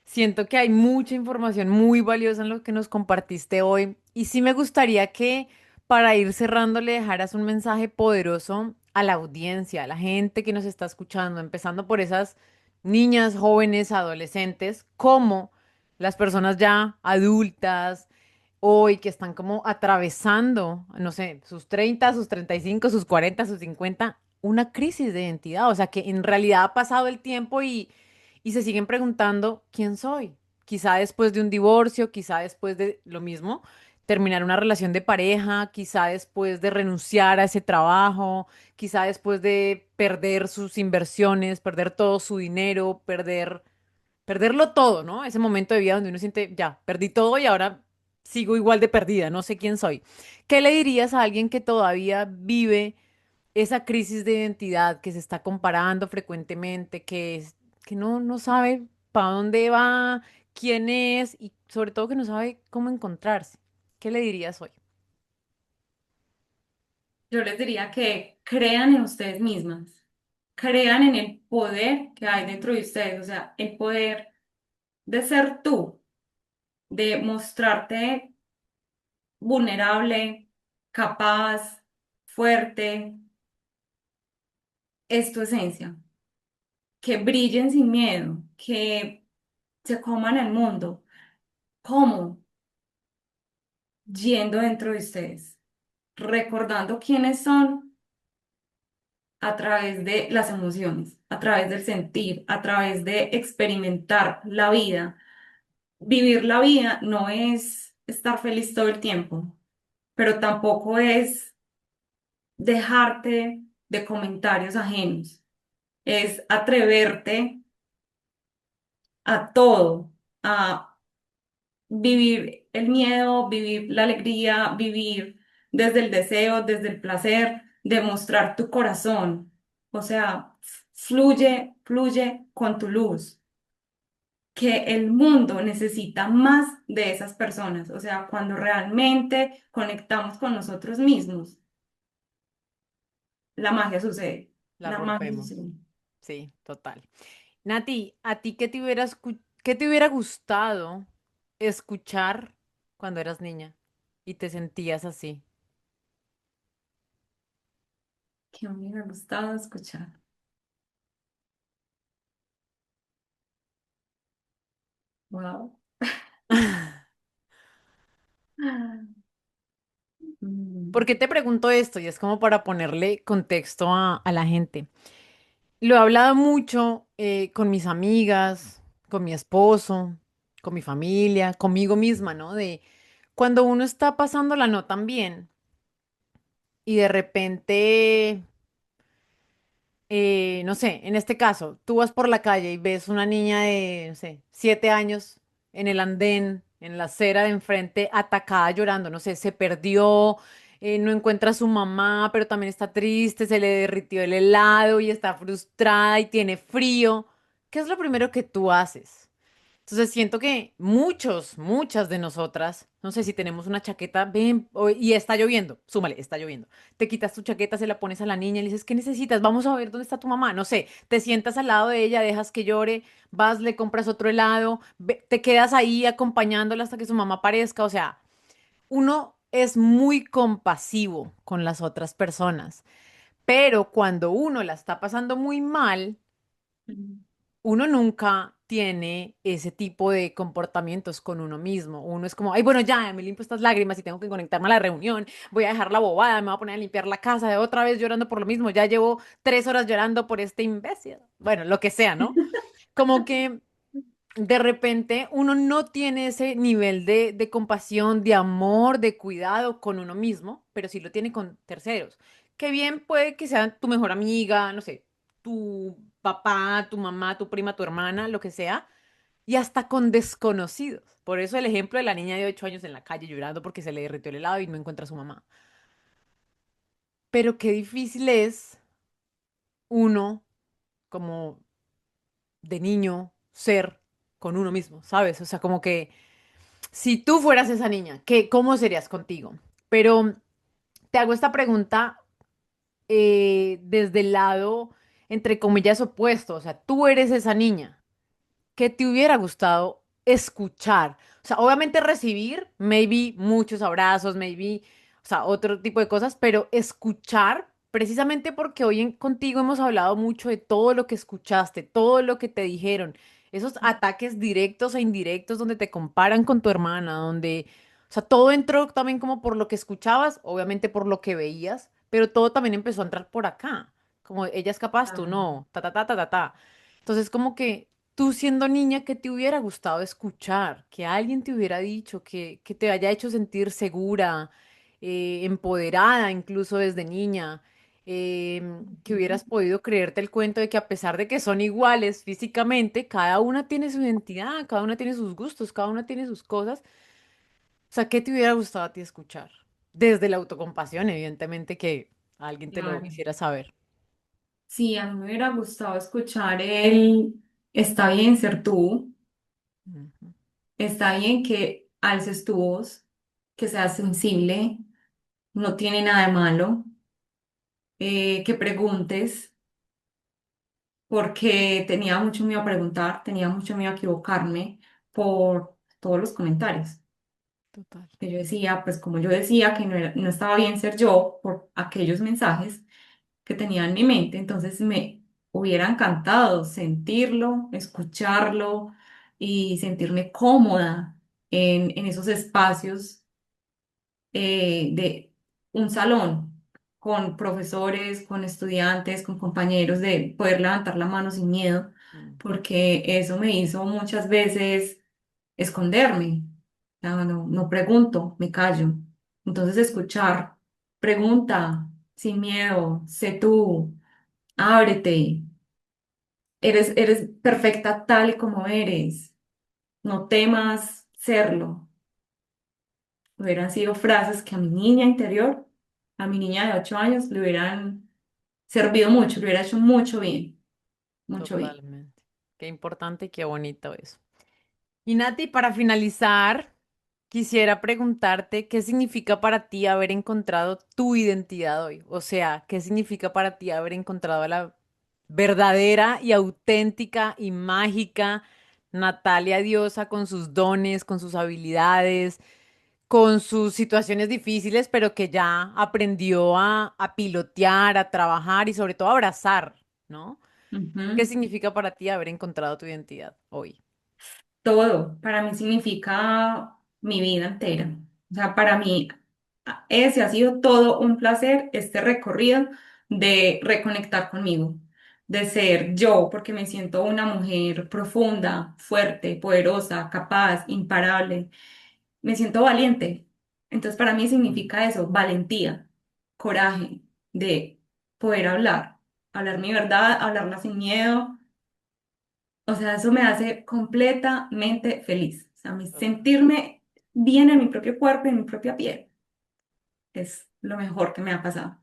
Siento que hay mucha información muy valiosa en lo que nos compartiste hoy. Y sí me gustaría que para ir cerrando le dejaras un mensaje poderoso a la audiencia, a la gente que nos está escuchando, empezando por esas niñas, jóvenes, adolescentes, como las personas ya adultas hoy que están como atravesando, no sé, sus 30, sus 35, sus 40, sus 50, una crisis de identidad. O sea, que en realidad ha pasado el tiempo y se siguen preguntando, ¿quién soy? Quizá después de un divorcio, quizá después de lo mismo, terminar una relación de pareja, quizá después de renunciar a ese trabajo, quizá después de perder sus inversiones, perder todo su dinero, perderlo todo, ¿no? Ese momento de vida donde uno siente, ya, perdí todo y ahora sigo igual de perdida, no sé quién soy. ¿Qué le dirías a alguien que todavía vive esa crisis de identidad, que se está comparando frecuentemente, que no sabe para dónde va, quién es y sobre todo que no sabe cómo encontrarse? ¿Qué le dirías hoy? Yo les diría que crean en ustedes mismas, crean en el poder que hay dentro de ustedes, o sea, el poder de ser tú, de mostrarte vulnerable, capaz, fuerte, es tu esencia. Que brillen sin miedo, que se coman el mundo. ¿Cómo? Yendo dentro de ustedes, recordando quiénes son a través de las emociones, a través del sentir, a través de experimentar la vida. Vivir la vida no es estar feliz todo el tiempo, pero tampoco es dejarte de comentarios ajenos, es atreverte a todo, a vivir el miedo, vivir la alegría, vivir desde el deseo, desde el placer, demostrar tu corazón. O sea, fluye, fluye con tu luz, que el mundo necesita más de esas personas. O sea, cuando realmente conectamos con nosotros mismos, la magia sucede. La La magia rompemos. sucede. Sí, total. Nati, ¿a ti qué te hubiera gustado escuchar cuando eras niña y te sentías así? Que a mí me ha gustado escuchar. Wow. ¿Por Mm. qué te pregunto esto? Y es como para ponerle contexto a la gente. Lo he hablado mucho con mis amigas, con mi esposo, con mi familia, conmigo misma, ¿no? De cuando uno está pasándola no tan bien y de repente no sé, en este caso, tú vas por la calle y ves una niña de, no sé, 7 años en el andén, en la acera de enfrente, atacada llorando, no sé, se perdió, no encuentra a su mamá, pero también está triste, se le derritió el helado y está frustrada y tiene frío. ¿Qué es lo primero que tú haces? Entonces siento que muchas de nosotras, no sé si tenemos una chaqueta, ven, y está lloviendo, súmale, está lloviendo. Te quitas tu chaqueta, se la pones a la niña y le dices, ¿qué necesitas? Vamos a ver dónde está tu mamá. No sé, te sientas al lado de ella, dejas que llore, vas, le compras otro helado, te quedas ahí acompañándola hasta que su mamá aparezca. O sea, uno es muy compasivo con las otras personas, pero cuando uno la está pasando muy mal, Mm. uno nunca tiene ese tipo de comportamientos con uno mismo. Uno es como, ay, bueno, ya, me limpio estas lágrimas y tengo que conectarme a la reunión, voy a dejar la bobada, me voy a poner a limpiar la casa, de otra vez llorando por lo mismo, ya llevo 3 horas llorando por este imbécil. Bueno, lo que sea, ¿no? Como que de repente uno no tiene ese nivel de compasión, de amor, de cuidado con uno mismo, pero sí lo tiene con terceros. Que bien puede que sea tu mejor amiga, no sé, tu papá, tu mamá, tu prima, tu hermana, lo que sea, y hasta con desconocidos. Por eso el ejemplo de la niña de 8 años en la calle llorando porque se le derritió el helado y no encuentra a su mamá. Pero qué difícil es uno como de niño ser con uno mismo, ¿sabes? O sea, como que si tú fueras esa niña, ¿cómo serías contigo? Pero te hago esta pregunta desde el lado, entre comillas, opuesto. O sea, tú eres esa niña. ¿Qué te hubiera gustado escuchar? O sea, obviamente recibir, maybe muchos abrazos, maybe, o sea, otro tipo de cosas, pero escuchar, precisamente porque hoy contigo hemos hablado mucho de todo lo que escuchaste, todo lo que te dijeron, esos ataques directos e indirectos donde te comparan con tu hermana, donde, o sea, todo entró también como por lo que escuchabas, obviamente por lo que veías, pero todo también empezó a entrar por acá, como ella es capaz, tú Ah, no, ta, ta, ta, ta, ta, ta. Entonces, como que tú siendo niña, ¿qué te hubiera gustado escuchar? Que alguien te hubiera dicho, que te haya hecho sentir segura, empoderada incluso desde niña, que hubieras podido creerte el cuento de que a pesar de que son iguales físicamente, cada una tiene su identidad, cada una tiene sus gustos, cada una tiene sus cosas. O sea, ¿qué te hubiera gustado a ti escuchar? Desde la autocompasión, evidentemente que alguien te lo claro. hiciera saber. Sí, a mí me hubiera gustado escuchar el está bien ser tú, Ujú, está bien que alces tu voz, que seas sensible, no tiene nada de malo, que preguntes, porque tenía mucho miedo a preguntar, tenía mucho miedo a equivocarme por todos los comentarios. total. Que yo decía, pues como yo decía que no estaba bien ser yo por aquellos mensajes que tenía en mi mente, entonces me hubiera encantado sentirlo, escucharlo y sentirme cómoda en esos espacios de un salón con profesores, con estudiantes, con compañeros, de poder levantar la mano sin miedo, Mm, porque eso me hizo muchas veces esconderme. No pregunto, me callo. Entonces escuchar, pregunta sin miedo, sé tú, ábrete, eres perfecta tal y como eres, no temas serlo. Hubieran sido frases que a mi niña interior, a mi niña de 8 años, le hubieran servido mucho, le hubiera hecho mucho bien, mucho bien. totalmente. Qué importante y qué bonito eso. Y Nati, para finalizar, quisiera preguntarte qué significa para ti haber encontrado tu identidad hoy. O sea, qué significa para ti haber encontrado a la verdadera y auténtica y mágica Natalia Diosa con sus dones, con sus habilidades, con sus situaciones difíciles, pero que ya aprendió a pilotear, a trabajar y sobre todo a abrazar, ¿no? ¿Qué Ujú. significa para ti haber encontrado tu identidad hoy? Todo para mí significa mi vida entera. O sea, para mí ese ha sido todo un placer, este recorrido de reconectar conmigo, de ser yo, porque me siento una mujer profunda, fuerte, poderosa, capaz, imparable. Me siento valiente. Entonces, para mí significa eso, valentía, coraje de poder hablar mi verdad, hablarla sin miedo. O sea, eso me hace completamente feliz. O sea, Total. sentirme bien en mi propio cuerpo, en mi propia piel, es lo mejor que me ha pasado.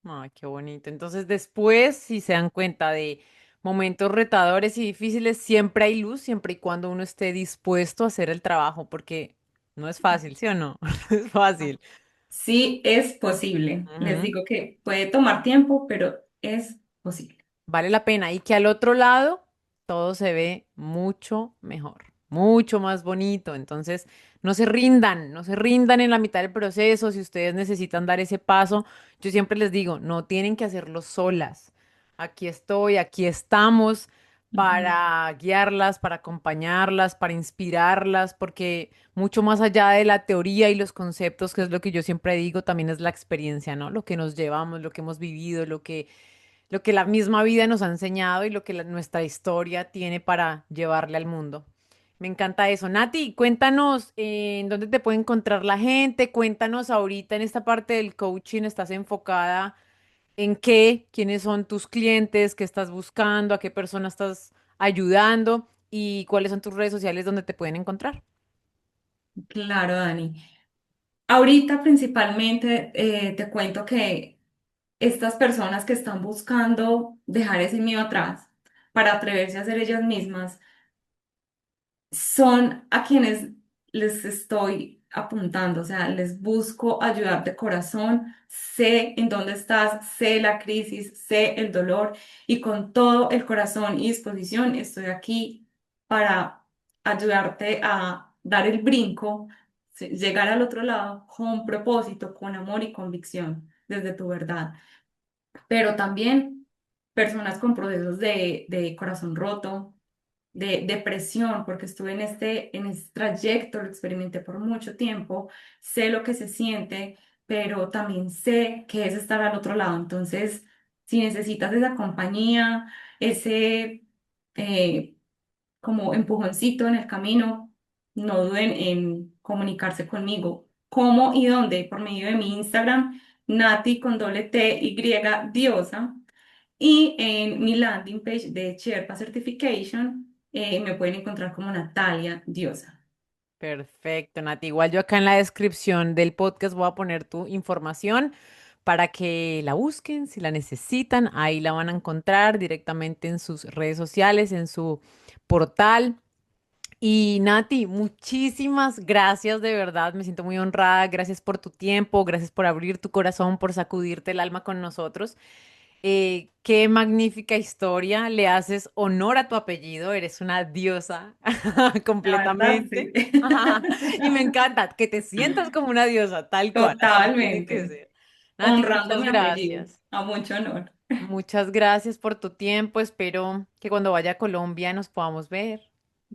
Ay, qué bonito. Entonces, después, si se dan cuenta de momentos retadores y difíciles, siempre hay luz, siempre y cuando uno esté dispuesto a hacer el trabajo, porque no es fácil, ¿sí o no? No es fácil. Sí, es posible. Les Ujú. digo que puede tomar tiempo, pero es posible. Vale la pena. Y que al otro lado todo se ve mucho mejor, mucho más bonito. Entonces, no se rindan, no se rindan en la mitad del proceso. Si ustedes necesitan dar ese paso, yo siempre les digo, no tienen que hacerlo solas. Aquí estoy, aquí estamos Ujú, para guiarlas, para acompañarlas, para inspirarlas, porque mucho más allá de la teoría y los conceptos, que es lo que yo siempre digo, también es la experiencia, ¿no? Lo que nos llevamos, lo que hemos vivido, lo que la misma vida nos ha enseñado y lo que nuestra historia tiene para llevarle al mundo. Me encanta eso. Nati, cuéntanos en dónde te puede encontrar la gente, cuéntanos ahorita en esta parte del coaching, ¿estás enfocada en qué? ¿Quiénes son tus clientes? ¿Qué estás buscando? ¿A qué persona estás ayudando? ¿Y cuáles son tus redes sociales donde te pueden encontrar? Claro, Dani. Ahorita principalmente te cuento que estas personas que están buscando dejar ese miedo atrás para atreverse a ser ellas mismas, son a quienes les estoy apuntando, o sea, les busco ayudar de corazón, sé en dónde estás, sé la crisis, sé el dolor y con todo el corazón y disposición estoy aquí para ayudarte a dar el brinco, llegar al otro lado con propósito, con amor y convicción desde tu verdad, pero también personas con procesos de corazón roto, de depresión, porque estuve en este trayecto, lo experimenté por mucho tiempo, sé lo que se siente, pero también sé que es estar al otro lado. Entonces, si necesitas esa compañía, ese eh, como empujoncito en el camino, no duden en comunicarse conmigo. ¿Cómo y dónde? Por medio de mi Instagram, Nati con doble T Y diosa. Y en mi landing page de Sherpa Certification me pueden encontrar como Natalia Diosa. Perfecto, Nati. Igual yo acá en la descripción del podcast voy a poner tu información para que la busquen si la necesitan. Ahí la van a encontrar directamente en sus redes sociales, en su portal. Y Nati, muchísimas gracias de verdad. Me siento muy honrada. Gracias por tu tiempo, gracias por abrir tu corazón, por sacudirte el alma con nosotros. Qué magnífica historia. Le haces honor a tu apellido. Eres una diosa La verdad, sí. completamente. Y me encanta que te sientas como una diosa, tal cual. Así tiene que Totalmente. ser. Nati, Honrando muchas mi apellido. gracias. A mucho honor. Muchas gracias por tu tiempo. Espero que cuando vaya a Colombia nos podamos ver.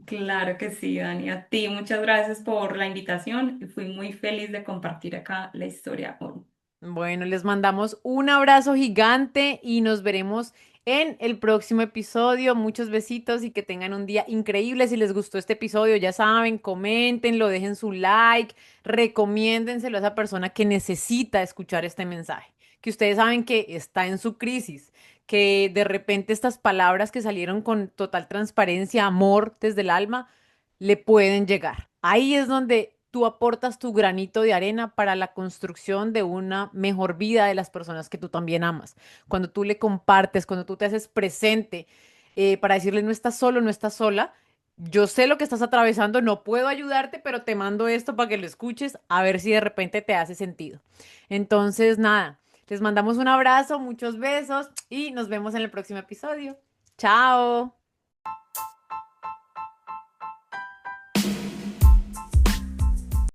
Claro que sí, Dani. A ti, muchas gracias por la invitación y fui muy feliz de compartir acá la historia hoy. Bueno, les mandamos un abrazo gigante y nos veremos en el próximo episodio. Muchos besitos y que tengan un día increíble. Si les gustó este episodio, ya saben, coméntenlo, dejen su like, recomiéndenselo a esa persona que necesita escuchar este mensaje, que ustedes saben que está en su crisis, que de repente estas palabras que salieron con total transparencia, amor desde el alma, le pueden llegar. Ahí es donde tú aportas tu granito de arena para la construcción de una mejor vida de las personas que tú también amas. Cuando tú le compartes, cuando tú te haces presente para decirle no estás solo, no estás sola. Yo sé lo que estás atravesando, no puedo ayudarte, pero te mando esto para que lo escuches, a ver si de repente te hace sentido. Entonces, nada, les mandamos un abrazo, muchos besos y nos vemos en el próximo episodio. Chao.